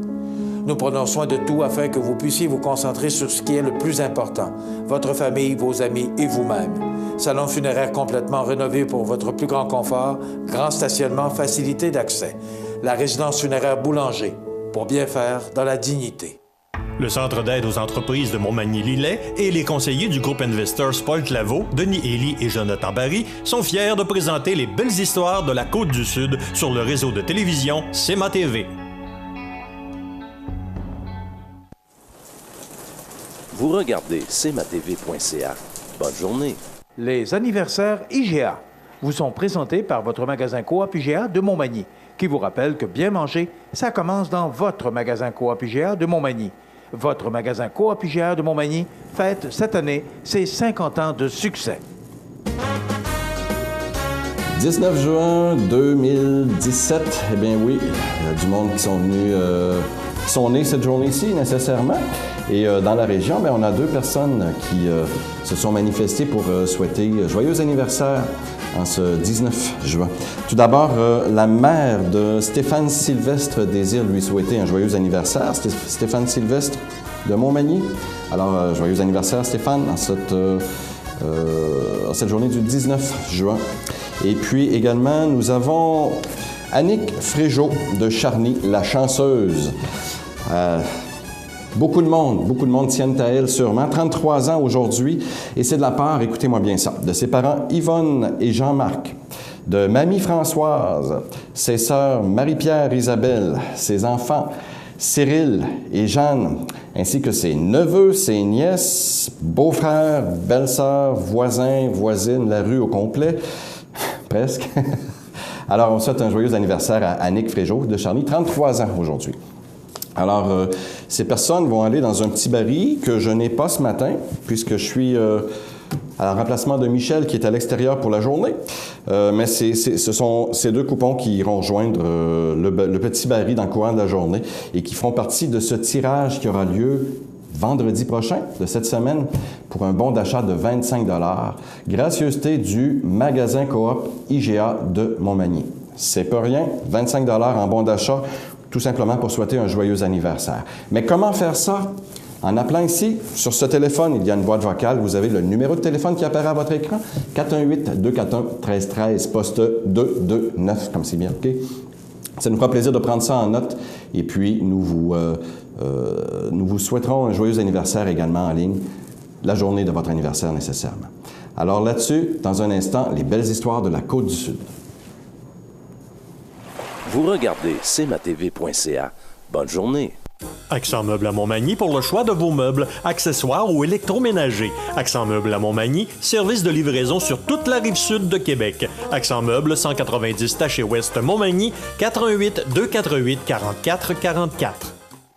S2: Nous prenons soin de tout afin que vous puissiez vous concentrer sur ce qui est le plus important, votre famille, vos amis et vous-même. Salon funéraire complètement rénové pour votre plus grand confort, grand stationnement, facilité d'accès. La résidence funéraire Boulanger, pour bien faire dans la dignité.
S7: Le Centre d'aide aux entreprises de Montmagny-Lillet et les conseillers du groupe Investors Paul Claveau, Denis Élie et Jonathan Barry sont fiers de présenter les belles histoires de la Côte-du-Sud sur le réseau de télévision CMA-TV.
S9: Vous regardez cmatv.ca. Bonne journée.
S2: Les anniversaires IGA vous sont présentés par votre magasin Coop IGA de Montmagny, qui vous rappelle que bien manger, ça commence dans votre magasin Coop IGA de Montmagny. Votre magasin Coop IGA de Montmagny fête cette année ses 50 ans de succès.
S4: 19 juin 2017, eh bien oui, il y a du monde qui sont venus, qui sont nés cette journée-ci nécessairement. Et dans la région, bien, on a 2 personnes qui se sont manifestées pour souhaiter joyeux anniversaire en ce 19 juin. Tout d'abord, la mère de Stéphane Sylvestre désire lui souhaiter un joyeux anniversaire. Stéphane Sylvestre de Montmagny. Alors, joyeux anniversaire Stéphane en cette journée du 19 juin. Et puis également, nous avons Annick Fréjot de Charny, la chanceuse. Beaucoup de monde tiennent à elle sûrement. 33 ans aujourd'hui, et c'est de la part, écoutez-moi bien ça, de ses parents Yvonne et Jean-Marc, de mamie Françoise, ses sœurs Marie-Pierre, Isabelle, ses enfants Cyril et Jeanne, ainsi que ses neveux, ses nièces, beaux-frères, belles-sœurs, voisins, voisines, la rue au complet, presque. Alors, on souhaite un joyeux anniversaire à Annick Fréjot de Charny, 33 ans aujourd'hui. Alors, ces personnes vont aller dans un petit baril que je n'ai pas ce matin, puisque je suis à remplacement de Michel qui est à l'extérieur pour la journée. Mais ce sont ces 2 coupons qui iront rejoindre le petit baril dans le courant de la journée et qui feront partie de ce tirage qui aura lieu vendredi prochain de cette semaine pour un bon d'achat de 25 $, gracieuseté du magasin Coop IGA de Montmagny. C'est pas rien, 25 $ en bon d'achat, tout simplement pour souhaiter un joyeux anniversaire. Mais comment faire ça? En appelant ici, sur ce téléphone, il y a une boîte vocale. Vous avez le numéro de téléphone qui apparaît à votre écran, 418-241-1313, poste 229, comme c'est bien marqué. Ça nous fera plaisir de prendre ça en note. Et puis, nous vous souhaiterons un joyeux anniversaire également en ligne, la journée de votre anniversaire nécessairement. Alors là-dessus, dans un instant, les belles histoires de la Côte-du-Sud.
S9: Vous regardez cmatv.ca. Bonne journée.
S7: Accent Meubles à Montmagny pour le choix de vos meubles, accessoires ou électroménagers. Accent Meubles à Montmagny, service de livraison sur toute la rive sud de Québec. Accent Meubles, 190 Taché Ouest Montmagny, 418-248-4444.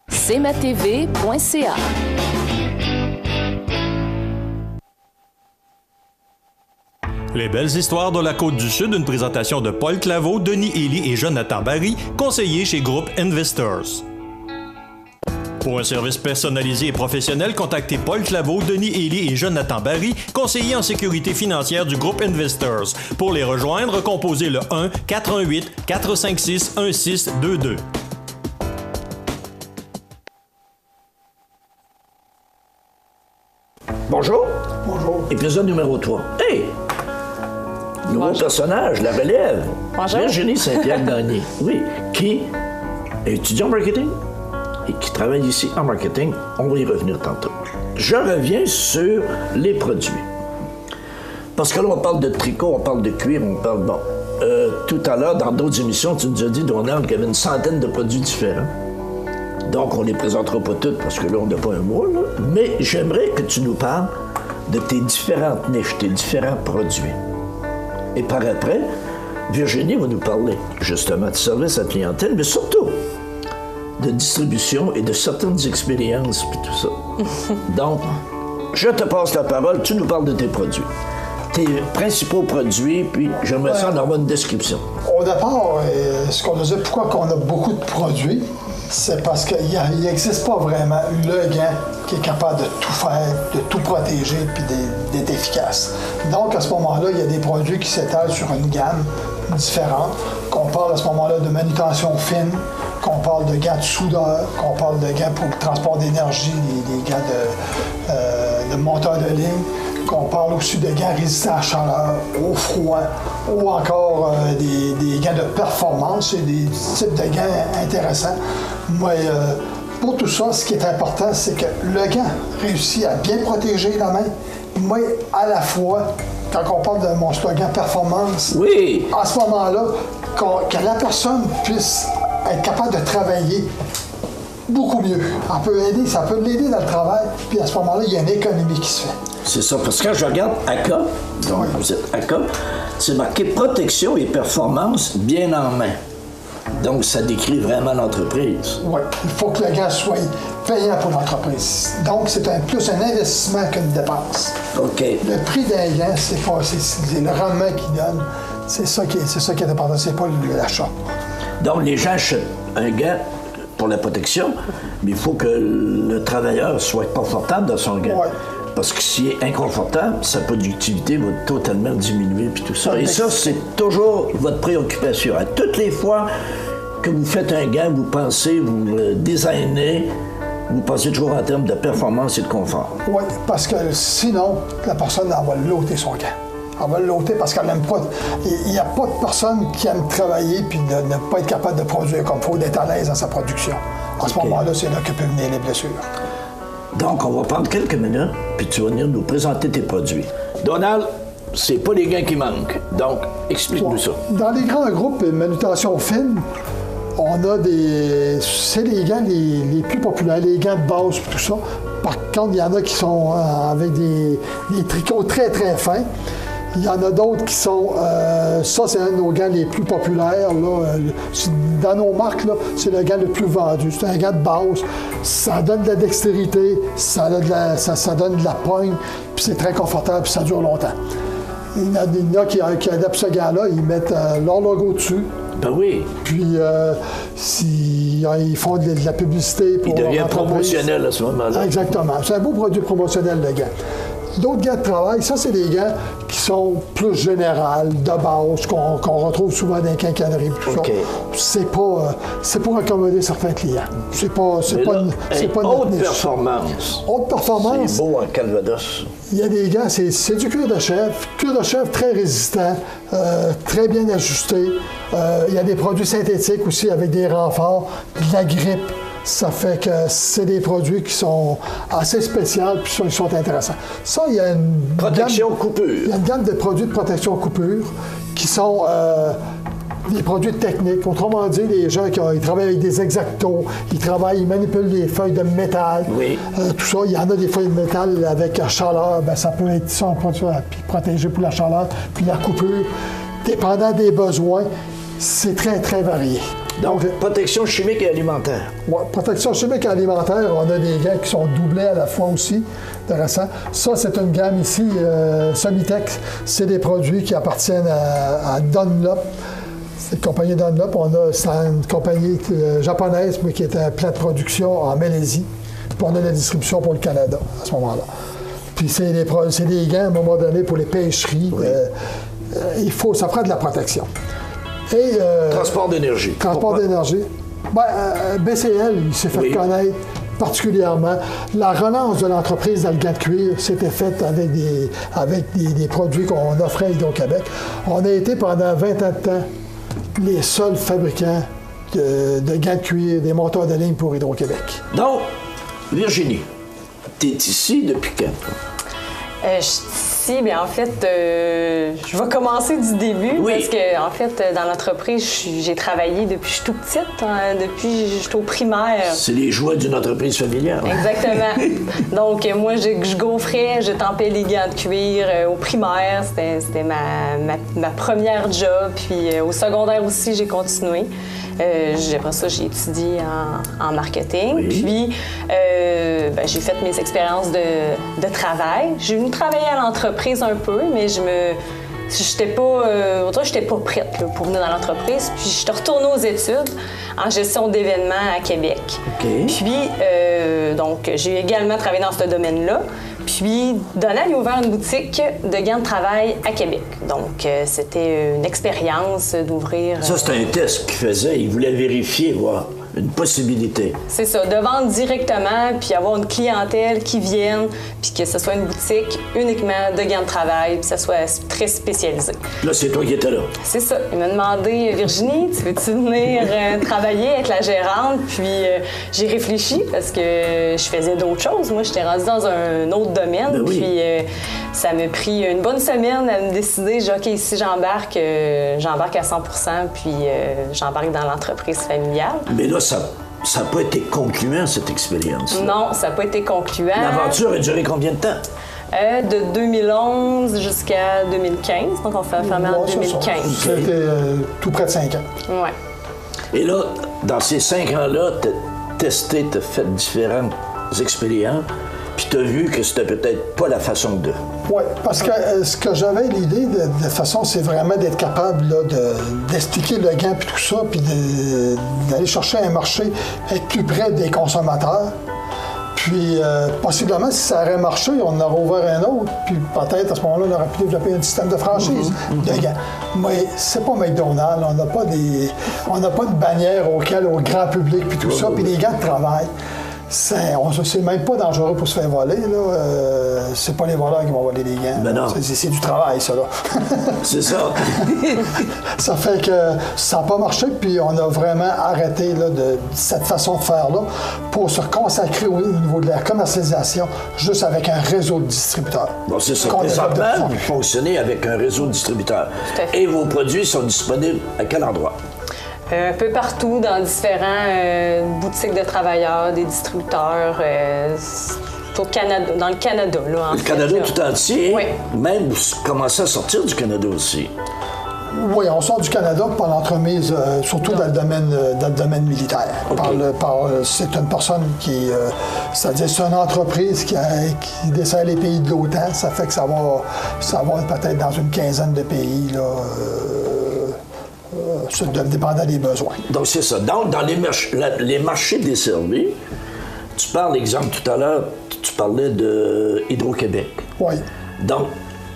S11: cmatv.ca.
S7: Les belles histoires de la Côte-du-Sud, une présentation de Paul Claveau, Denis Élie et Jonathan Barry, conseillers chez Groupe Investors. Pour un service personnalisé et professionnel, contactez Paul Claveau, Denis Ely et Jonathan Barry, conseillers en sécurité financière du groupe Investors. Pour les rejoindre, composez le 1-418-456-1622.
S13: Bonjour. Bonjour. Épisode numéro 3. Hey! Nouveau personnage, la relève.
S14: Bonjour.
S13: Virginie Saint-Pierre-Gagné. Oui. Qui est étudiant en marketing et qui travaille ici en marketing. On va y revenir tantôt. Je reviens sur les produits. Parce que là, on parle de tricot, on parle de cuir, on parle... Bon. Tout à l'heure, dans d'autres émissions, tu nous as dit, Donald, qu'il y avait une centaine de produits différents. Donc, on ne les présentera pas toutes parce que là, on n'a pas un mois, là. Mais j'aimerais que tu nous parles de tes différentes niches, tes différents produits. Et par après, Virginie va nous parler justement de service à la clientèle, mais surtout de distribution et de certaines expériences, puis tout ça. Donc, je te passe la parole, tu nous parles de tes produits. Tes principaux produits, puis j'aimerais ça en avoir une description.
S14: Au départ, ce qu'on disait, pourquoi on a beaucoup de produits, c'est parce qu'il n'existe pas vraiment le gant qui est capable de tout faire, de tout protéger puis d'être efficace. Donc, à ce moment-là, il y a des produits qui s'étalent sur une gamme différente, qu'on parle à ce moment-là de manutention fine, qu'on parle de gants de soudeur, qu'on parle de gants pour le transport d'énergie, des gants de moteur de ligne, qu'on parle aussi de gants résistants à la chaleur, au froid, ou encore des gants de performance, c'est des types de gants intéressants. Mais pour tout ça, ce qui est important, c'est que le gant réussit à bien protéger la main, mais à la fois, quand on parle de mon slogan performance,
S13: oui,
S14: à ce moment-là, que la personne puisse être capable de travailler beaucoup mieux. Ça peut l'aider dans le travail, puis à ce moment-là, il y a une économie qui se fait.
S13: C'est ça, parce que quand je regarde ACA, donc vous êtes ACA, c'est marqué protection et performance bien en main. Donc, ça décrit vraiment l'entreprise.
S14: Oui, il faut que le gant soit payant pour l'entreprise. Donc, c'est plus un investissement qu'une dépense.
S13: OK.
S14: Le prix d'un gant, c'est le rendement qu'il donne. C'est ça qui est important, c'est pas l'achat.
S13: Donc, les gens achètent un gant pour la protection, mais il faut que le travailleur soit confortable dans son gant.
S14: Oui.
S13: Parce que s'il est inconfortable, sa productivité va totalement diminuer puis tout ça. Et ça, c'est toujours votre préoccupation. À toutes les fois que vous faites un gant, vous pensez, vous designez, vous pensez toujours en termes de performance et de confort.
S14: Oui, parce que sinon, la personne, elle va l'ôter son gant. Elle va l'ôter parce qu'elle n'aime pas. Il n'y a pas de personne qui aime travailler puis de ne pas être capable de produire comme il faut, d'être à l'aise dans sa production. À ce moment-là, c'est là que peuvent venir les blessures.
S13: Donc, on va prendre quelques minutes, puis tu vas venir nous présenter tes produits. Donald, c'est pas les gants qui manquent. Donc, explique-nous ça.
S14: Dans les grands groupes manutention fine, on a c'est les gants les plus populaires, les gants de base, tout ça. Par contre, il y en a qui sont avec des tricots très, très fins. Il y en a d'autres qui sont... ça, c'est un de nos gants les plus populaires. Là, dans nos marques, là, c'est le gant le plus vendu. C'est un gant de base. Ça donne de la dextérité, ça donne de la pogne, puis c'est très confortable, puis ça dure longtemps. Il y en a qui adaptent ce gant-là, ils mettent leur logo dessus.
S13: Ben oui.
S14: Puis, ils font de la publicité pour...
S13: Il devient promotionnel à ce moment-là.
S14: Exactement. C'est un beau produit promotionnel, le gant. D'autres gants de travail, ça, c'est des gants qui sont plus générales, de base, qu'on retrouve souvent dans les quincailleries. Okay. C'est pour accommoder certains clients. C'est pas
S13: haute performance.
S14: Haute performance.
S13: C'est beau en Calvados.
S14: Il y a des gants, c'est du cuir de chèvre très résistant, très bien ajusté. Il y a des produits synthétiques aussi avec des renforts, de la grippe. Ça fait que c'est des produits qui sont assez spéciaux puis ils sont intéressants. Ça, il y a une
S13: protection coupure.
S14: Il y a une gamme de produits de protection coupure qui sont des produits techniques. Autrement dit, les gens ils travaillent avec des exactos, ils manipulent des feuilles de métal.
S13: Oui.
S14: Tout ça, il y en a des feuilles de métal avec chaleur, ça peut être ça, protégé pour la chaleur, puis la coupure. Dépendant des besoins, c'est très, très varié.
S13: Donc, protection chimique et alimentaire.
S14: Oui, protection chimique et alimentaire, on a des gants qui sont doublés à la fois aussi. Intéressant. Ça, c'est une gamme ici, Somitex. C'est des produits qui appartiennent à Dunlop. Cette compagnie Dunlop, c'est une compagnie japonaise, mais qui est un plant de production en Malaisie. Puis on a la distribution pour le Canada à ce moment-là. Puis c'est des gants, à un moment donné, pour les pêcheries. Oui. Ça prend de la protection. Et,
S13: transport d'énergie.
S14: Transport d'énergie. BCL, il s'est fait connaître particulièrement. La relance de l'entreprise dans le gant de cuir s'était faite avec des produits qu'on offrait à Hydro-Québec. On a été pendant 20 ans de temps les seuls fabricants de gants de cuir, des monteurs de ligne pour Hydro-Québec.
S13: Donc, Virginie, tu es ici depuis quand?
S15: Je suis ici, bien en fait, je vais commencer du début parce que, en fait, dans l'entreprise, j'ai travaillé depuis que je suis toute petite, depuis que j'étais au primaire.
S13: C'est les joies d'une entreprise familiale.
S15: Exactement. Donc, moi, je gaufrais, je tempais les gants de cuir au primaire. C'était ma première job. Puis au secondaire aussi, j'ai continué. Après ça, j'ai étudié en marketing. Oui. Puis, j'ai fait mes expériences de travail. J'ai venu travailler à l'entreprise un peu, mais j'étais pas prête là, pour venir dans l'entreprise. Puis, je suis retournée aux études en gestion d'événements à Québec. Okay. Puis, donc, j'ai également travaillé dans ce domaine-là. Puis, Donald a ouvert une boutique de gants de travail à Québec. Donc, c'était une expérience d'ouvrir...
S13: Ça, c'était un test qu'il faisait. Il voulait vérifier, voir une possibilité.
S15: C'est ça, de vendre directement, puis avoir une clientèle qui vienne, puis que ce soit une boutique uniquement de gants de travail, puis que ça soit très spécialisé.
S13: Là, c'est toi qui étais là.
S15: C'est ça. Il m'a demandé, Virginie, tu veux-tu venir travailler avec la gérante? Puis j'ai réfléchi parce que je faisais d'autres choses. Moi, j'étais rendue dans un autre domaine, puis ça m'a pris une bonne semaine à me décider. J'ai dit, OK, ici, j'embarque à 100%, puis j'embarque dans l'entreprise familiale.
S13: Mais là, ça n'a pas été concluant, cette expérience.
S15: Non, ça n'a pas été concluant.
S13: L'aventure a duré combien de temps?
S15: De 2011 jusqu'à 2015. Donc, on fait fermer en 2015.
S14: C'était tout près de 5 ans.
S15: Oui.
S13: Et là, dans ces 5 ans-là, tu as testé, tu as fait différentes expériences, puis tu as vu que c'était peut-être pas la façon de...
S14: Oui, parce que ce que j'avais l'idée, de façon, c'est vraiment d'être capable là, d'expliquer le gant puis tout ça, puis d'aller chercher un marché, être plus près des consommateurs. Puis, possiblement, si ça aurait marché, on aurait ouvert un autre, puis peut-être, à ce moment-là, on aurait pu développer un système de franchise de gants. Mais c'est pas McDonald's, on n'a pas de bannière au grand public, puis tout ça, puis les gants de travail. C'est même pas dangereux pour se faire voler, là. C'est pas les voleurs qui vont voler les gants.
S13: Ben non.
S14: C'est du travail, ça, là.
S13: C'est ça.
S14: Ça fait que ça n'a pas marché, puis on a vraiment arrêté là, de cette façon de faire-là pour se consacrer au niveau de la commercialisation juste avec un réseau de distributeurs.
S13: Bon, c'est ça. Présentement, vous fonctionnez avec un réseau de distributeurs. Et vos produits sont disponibles à quel endroit?
S15: Un peu partout, dans différents boutiques de travailleurs, des distributeurs, dans le Canada. Là,
S13: le Canada tout entier?
S15: Oui.
S13: Même vous commencez à sortir du Canada aussi?
S14: Oui, on sort du Canada par l'entremise, surtout dans le domaine militaire. Okay. C'est une personne c'est-à-dire c'est une entreprise qui dessert les pays de l'OTAN. Ça fait que ça va peut-être dans une quinzaine de pays, là. Dépendant des besoins.
S13: Donc, c'est ça. Donc, dans les marchés desservis, tu parles, exemple, tout à l'heure, tu parlais de Hydro-Québec.
S14: Oui.
S13: Donc,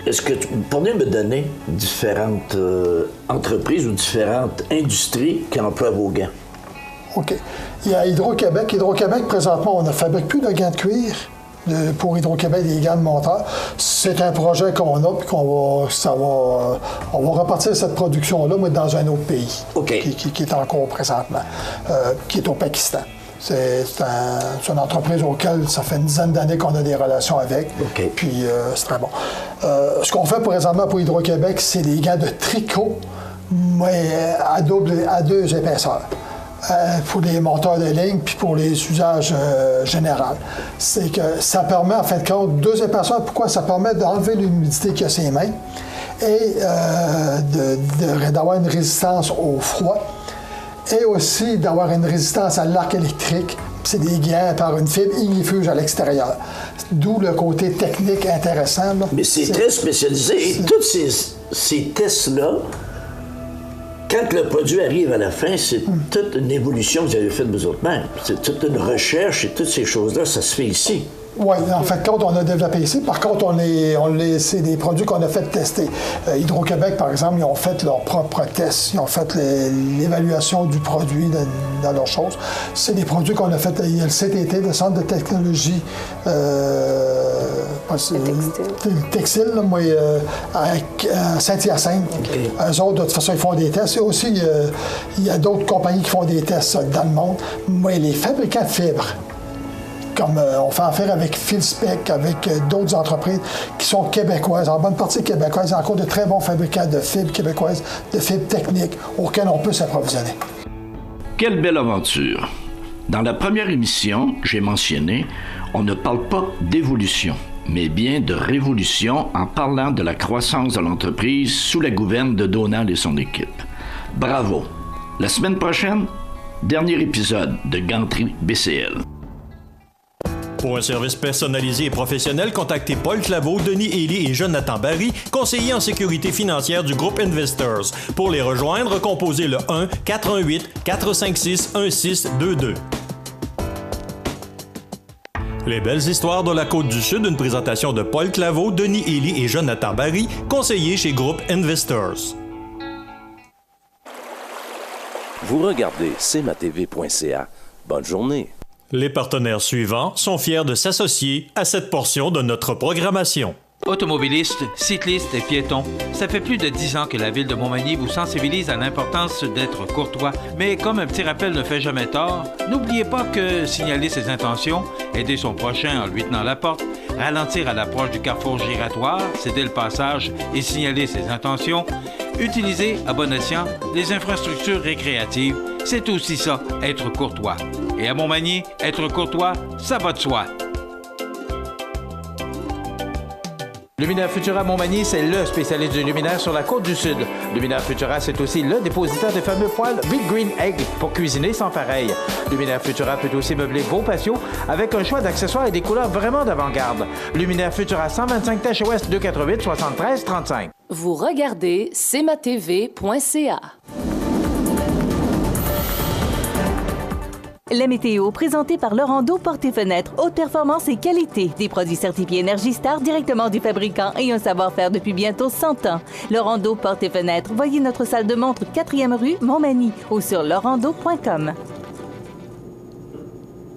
S13: est-ce que tu pourrais me donner différentes entreprises ou différentes industries qui emploient vos gants?
S14: OK. Il y a Hydro-Québec. Hydro-Québec, présentement, on ne fabrique plus de gants de cuir. Pour Hydro-Québec, des gants de monteurs. C'est un projet qu'on a, puis on va repartir cette production-là, mais dans un autre pays, qui est en cours présentement, qui est au Pakistan. C'est une entreprise auquel ça fait une dizaine d'années qu'on a des relations avec, puis c'est très bon. Ce qu'on fait présentement pour Hydro-Québec, c'est des gants de tricot, mais à deux épaisseurs. Pour les monteurs de ligne puis pour les usages généraux. C'est que ça permet, en fin de compte, 2 épaisseurs. Pourquoi? Ça permet d'enlever l'humidité qu'il y a sur les mains et d'avoir une résistance au froid et aussi d'avoir une résistance à l'arc électrique. C'est des gants par une fibre ignifuge à l'extérieur. D'où le côté technique intéressant. Là.
S13: Mais c'est très spécialisé. Et tous ces tests-là, quand le produit arrive à la fin, c'est toute une évolution que vous avez faite vous autres-mêmes. C'est toute une recherche et toutes ces choses-là, ça se fait ici.
S14: Oui, en fait, quand on a développé ici, par contre, c'est des produits qu'on a fait tester. Hydro-Québec, par exemple, ils ont fait leurs propres tests, ils ont fait l'évaluation du produit dans leurs choses. C'est des produits qu'on a fait, il y a le CTT, le Centre de technologie textile, là, moi, à Saint-Hyacinthe. Okay. Eux autres, de toute façon, ils font des tests. Et aussi, il y a d'autres compagnies qui font des tests dans le monde. Mais les fabricants de fibres, comme on fait affaire avec Filspec, avec d'autres entreprises qui sont québécoises, en bonne partie québécoises, il y a encore de très bons fabricants de fibres québécoises, de fibres techniques auxquels on peut s'approvisionner.
S13: Quelle belle aventure! Dans la première émission que j'ai mentionnée, on ne parle pas d'évolution, mais bien de révolution en parlant de la croissance de l'entreprise sous la gouverne de Donald et son équipe. Bravo! La semaine prochaine, dernier épisode de Gantry BCL.
S7: Pour un service personnalisé et professionnel, contactez Paul Claveau, Denis Ely et Jonathan Barry, conseillers en sécurité financière du groupe Investors. Pour les rejoindre, composez le 1-418-456-1622. Les belles histoires de la Côte-du-Sud, une présentation de Paul Claveau, Denis Ely et Jonathan Barry, conseillers chez Groupe Investors.
S9: Vous regardez cmatv.ca. Bonne journée.
S7: Les partenaires suivants sont fiers de s'associer à cette portion de notre programmation.
S16: Automobilistes, cyclistes et piétons, ça fait plus de 10 ans que la Ville de Montmagny vous sensibilise à l'importance d'être courtois. Mais comme un petit rappel ne fait jamais tort, n'oubliez pas que signaler ses intentions, aider son prochain en lui tenant la porte, ralentir à l'approche du carrefour giratoire, céder le passage et signaler ses intentions, utiliser à bon escient les infrastructures récréatives, c'est aussi ça, être courtois. Et à Montmagny, être courtois, ça va de soi.
S2: Luminaire Futura Montmagny, c'est le spécialiste du luminaire sur la Côte-du-Sud. Luminaire Futura, c'est aussi le dépositaire des fameux poêles Big Green Egg pour cuisiner sans pareil. Luminaire Futura peut aussi meubler vos patios avec un choix d'accessoires et des couleurs vraiment d'avant-garde. Luminaire Futura, 125 Tache Ouest, 248 73 35.
S11: Vous regardez cmatv.ca.
S1: La météo, présentée par Lorando Portes et Fenêtres, haute performance et qualité. Des produits certifiés Energy Star directement du fabricant et un savoir-faire depuis bientôt 100 ans. Lorando Portes et Fenêtres, voyez notre salle de montre 4e rue Montmagny ou sur lorando.com.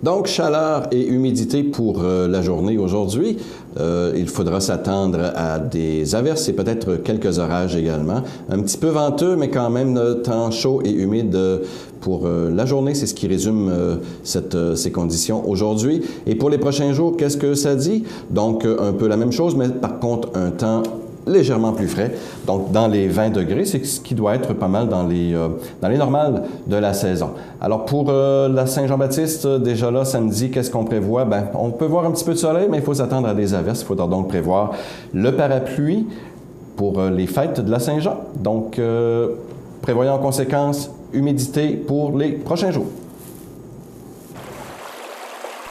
S4: Donc, chaleur et humidité pour la journée aujourd'hui. Il faudra s'attendre à des averses et peut-être quelques orages également. Un petit peu venteux, mais quand même temps chaud et humide pour la journée. C'est ce qui résume ces conditions aujourd'hui. Et pour les prochains jours, qu'est-ce que ça dit? Donc, un peu la même chose, mais par contre, un temps légèrement plus frais, donc dans les 20 degrés, c'est ce qui doit être pas mal dans les normales de la saison. Alors pour la Saint-Jean-Baptiste, déjà là, samedi, qu'est-ce qu'on prévoit? Bien, on peut voir un petit peu de soleil, mais il faut s'attendre à des averses. Il faudra donc prévoir le parapluie pour les fêtes de la Saint-Jean. Donc, prévoyons en conséquence humidité pour les prochains jours.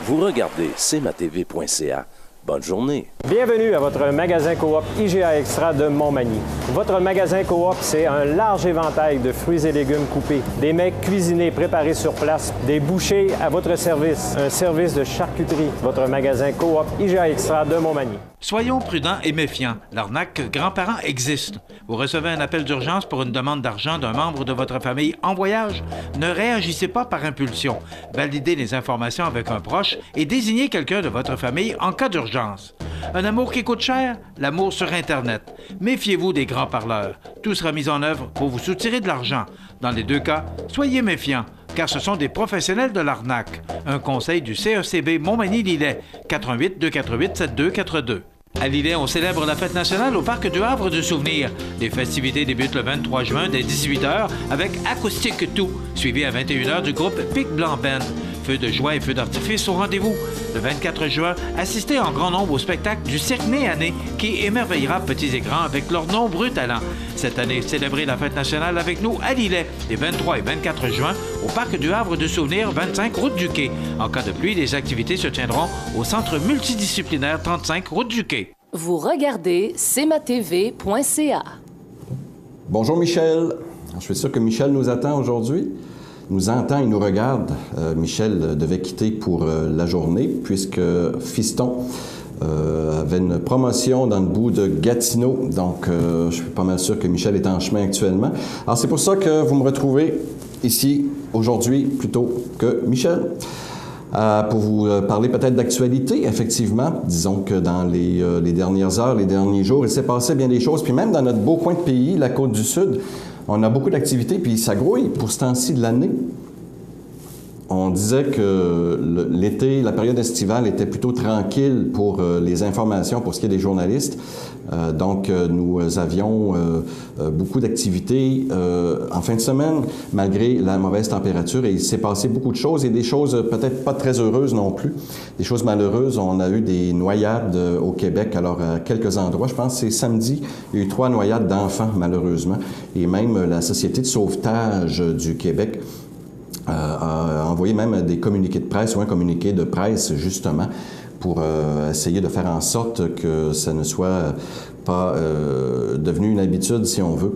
S9: Vous regardez cmatv.ca. Bonne journée.
S10: Bienvenue à votre magasin Coop IGA Extra de Montmagny. Votre magasin Coop, c'est un large éventail de fruits et légumes coupés, des mets cuisinés préparés sur place, des bouchées à votre service, un service de charcuterie. Votre magasin Coop IGA Extra de Montmagny.
S16: Soyons prudents et méfiants. L'arnaque grands-parents existe. Vous recevez un appel d'urgence pour une demande d'argent d'un membre de votre famille en voyage? Ne réagissez pas par impulsion. Validez les informations avec un proche et désignez quelqu'un de votre famille en cas d'urgence. Un amour qui coûte cher? L'amour sur Internet. Méfiez-vous des grands parleurs. Tout sera mis en œuvre pour vous soutirer de l'argent. Dans les deux cas, soyez méfiants, car ce sont des professionnels de l'arnaque. Un conseil du CECB Montmagny-Lillet, 88 248 7242. À Lillet, on célèbre la fête nationale au Parc du Havre du Souvenir. Les festivités débutent le 23 juin dès 18h avec Acoustique Tout, suivi à 21h du groupe Pic Blanc Band. Feux de joie et feux d'artifice au rendez-vous. Le 24 juin, assistez en grand nombre au spectacle du Cirque Nez à Nez qui émerveillera petits et grands avec leurs nombreux talents. Cette année, célébrez la fête nationale avec nous à Lillet, les 23 et 24 juin, au Parc du Havre de Souvenir, 25 route du Quai. En cas de pluie, les activités se tiendront au Centre multidisciplinaire 35 route du Quai.
S11: Vous regardez cmatv.ca.
S4: Bonjour Michel. Je suis sûr que Michel nous attend aujourd'hui. Il nous entend, il nous regarde. Michel devait quitter pour la journée puisque Fiston avait une promotion dans le bout de Gatineau. Donc, je suis pas mal sûr que Michel est en chemin actuellement. Alors, c'est pour ça que vous me retrouvez ici aujourd'hui plutôt que Michel. Pour vous parler peut-être d'actualité, effectivement. Disons que dans les dernières heures, les derniers jours, il s'est passé bien des choses. Puis même dans notre beau coin de pays, la Côte-du-Sud, on a beaucoup d'activités, puis ça grouille pour ce temps-ci de l'année. On disait que l'été, la période estivale était plutôt tranquille pour les informations, pour ce qui est des journalistes. Donc, nous avions beaucoup d'activités en fin de semaine, malgré la mauvaise température. Et il s'est passé beaucoup de choses, et des choses peut-être pas très heureuses non plus. Des choses malheureuses. On a eu des noyades au Québec. Alors, à quelques endroits, je pense que c'est samedi, il y a eu 3 noyades d'enfants, malheureusement. Et même la Société de sauvetage du Québec a envoyé même des communiqués de presse ou un communiqué de presse, justement, pour essayer de faire en sorte que ça ne soit pas devenu une habitude, si on veut,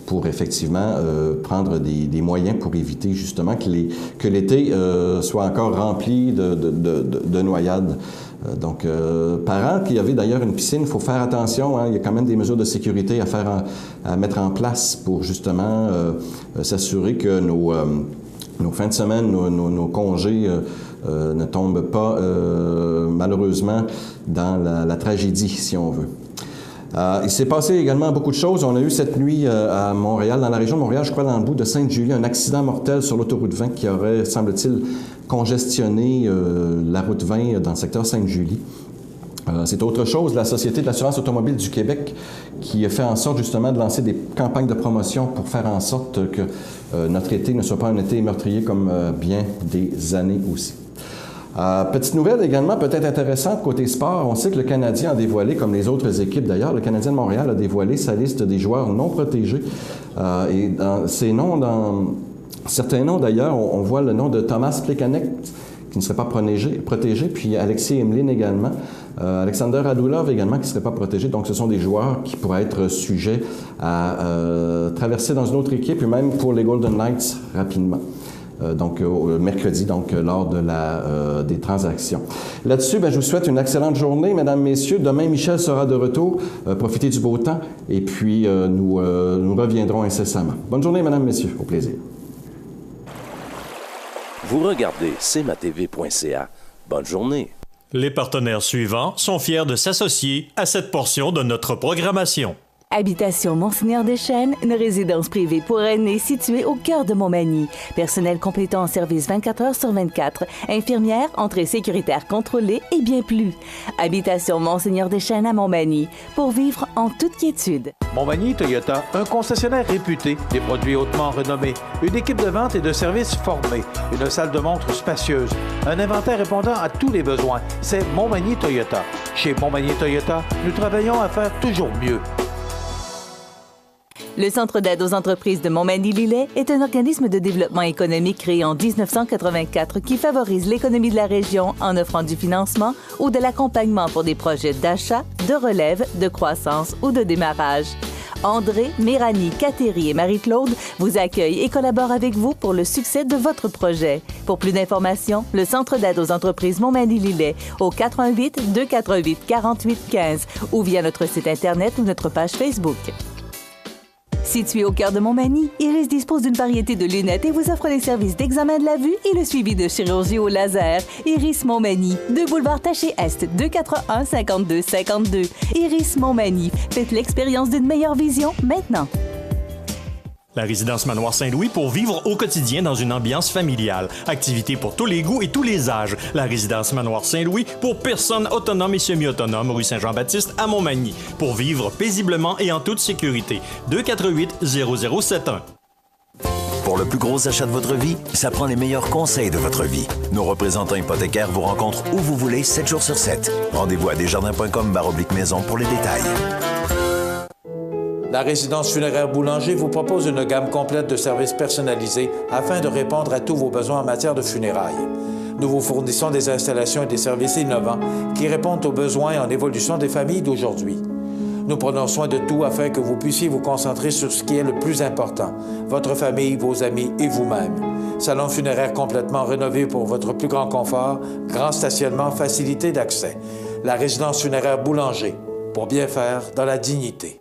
S4: pour effectivement prendre des moyens pour éviter justement que l'été soit encore rempli de noyades. Donc, parents qui avaient d'ailleurs une piscine, il faut faire attention, hein, il y a quand même des mesures de sécurité à mettre en place pour justement s'assurer que nos fins de semaine, nos congés ne tombent pas, malheureusement, dans la tragédie, si on veut. Il s'est passé également beaucoup de choses. On a eu cette nuit à Montréal, dans la région de Montréal, je crois dans le bout de Sainte-Julie, un accident mortel sur l'autoroute 20 qui aurait, semble-t-il, congestionné la route 20 dans le secteur Sainte-Julie. C'est autre chose, la Société de l'assurance automobile du Québec qui a fait en sorte justement de lancer des campagnes de promotion pour faire en sorte que notre été ne soit pas un été meurtrier comme bien des années aussi. Petite nouvelle également peut-être intéressante côté sport, on sait que le Canadien a dévoilé, comme les autres équipes d'ailleurs, le Canadien de Montréal a dévoilé sa liste des joueurs non protégés. Et dans ces noms, dans certains noms d'ailleurs, on voit le nom de Thomas Plekanec, qui ne serait pas protégé, puis Alexis Emelin également, Alexander Radulov également qui ne serait pas protégé. Donc, ce sont des joueurs qui pourraient être sujets à traverser dans une autre équipe, et même pour les Golden Knights rapidement. Donc, mercredi, donc, lors de des transactions. Là-dessus, je vous souhaite une excellente journée, mesdames, messieurs. Demain, Michel sera de retour. Profitez du beau temps, et puis nous reviendrons incessamment. Bonne journée, mesdames, messieurs. Au plaisir.
S9: Vous regardez cmatv.ca. Bonne journée.
S7: Les partenaires suivants sont fiers de s'associer à cette portion de notre programmation.
S1: Habitation Monseigneur-des-Chênes, une résidence privée pour aînés située au cœur de Montmagny. Personnel compétent en service 24 heures sur 24. Infirmière, entrée sécuritaire contrôlée et bien plus. Habitation Monseigneur-des-Chênes à Montmagny, pour vivre en toute quiétude.
S2: Montmagny Toyota, un concessionnaire réputé, des produits hautement renommés, une équipe de vente et de services formée, une salle de montre spacieuse, un inventaire répondant à tous les besoins. C'est Montmagny Toyota. Chez Montmagny Toyota, nous travaillons à faire toujours mieux.
S1: Le Centre d'aide aux entreprises de Montmagny-Lillet est un organisme de développement économique créé en 1984 qui favorise l'économie de la région en offrant du financement ou de l'accompagnement pour des projets d'achat, de relève, de croissance ou de démarrage. André, Méranie, Cathéry et Marie-Claude vous accueillent et collaborent avec vous pour le succès de votre projet. Pour plus d'informations, le Centre d'aide aux entreprises Montmagny-Lillet au 88 248 48 15 ou via notre site Internet ou notre page Facebook. Situé au cœur de Montmagny, Iris dispose d'une variété de lunettes et vous offre les services d'examen de la vue et le suivi de chirurgie au laser. Iris Montmagny, 2 boulevard Taché-Est, 241 52 52. Iris Montmagny, faites l'expérience d'une meilleure vision maintenant.
S7: La résidence Manoir Saint-Louis pour vivre au quotidien dans une ambiance familiale. Activités pour tous les goûts et tous les âges. La résidence Manoir Saint-Louis pour personnes autonomes et semi-autonomes, rue Saint-Jean-Baptiste à Montmagny. Pour vivre paisiblement et en toute sécurité. 248-0071.
S8: Pour le plus gros achat de votre vie, ça prend les meilleurs conseils de votre vie. Nos représentants hypothécaires vous rencontrent où vous voulez, 7 jours sur 7. Rendez-vous à desjardins.com/maison pour les détails.
S2: La résidence funéraire Boulanger vous propose une gamme complète de services personnalisés afin de répondre à tous vos besoins en matière de funérailles. Nous vous fournissons des installations et des services innovants qui répondent aux besoins et en évolution des familles d'aujourd'hui. Nous prenons soin de tout afin que vous puissiez vous concentrer sur ce qui est le plus important, votre famille, vos amis et vous-même. Salon funéraire complètement rénové pour votre plus grand confort, grand stationnement, facilité d'accès. La résidence funéraire Boulanger, pour bien faire dans la dignité.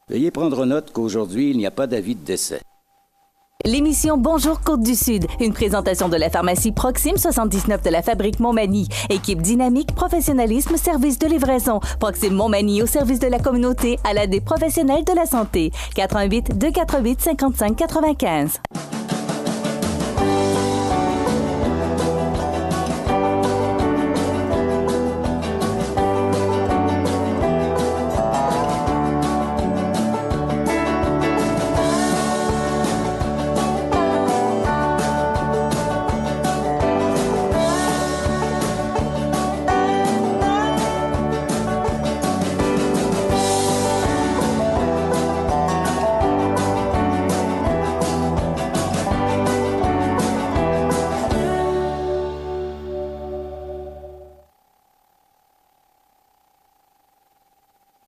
S17: Veuillez prendre note qu'aujourd'hui, il n'y a pas d'avis de décès.
S1: L'émission Bonjour Côte-du-Sud, une présentation de la pharmacie Proxime 79 de la Fabrique Montmagny. Équipe dynamique, professionnalisme, service de livraison. Proxime Montmagny au service de la communauté à l'aide des professionnels de la santé. 88 248 55 95.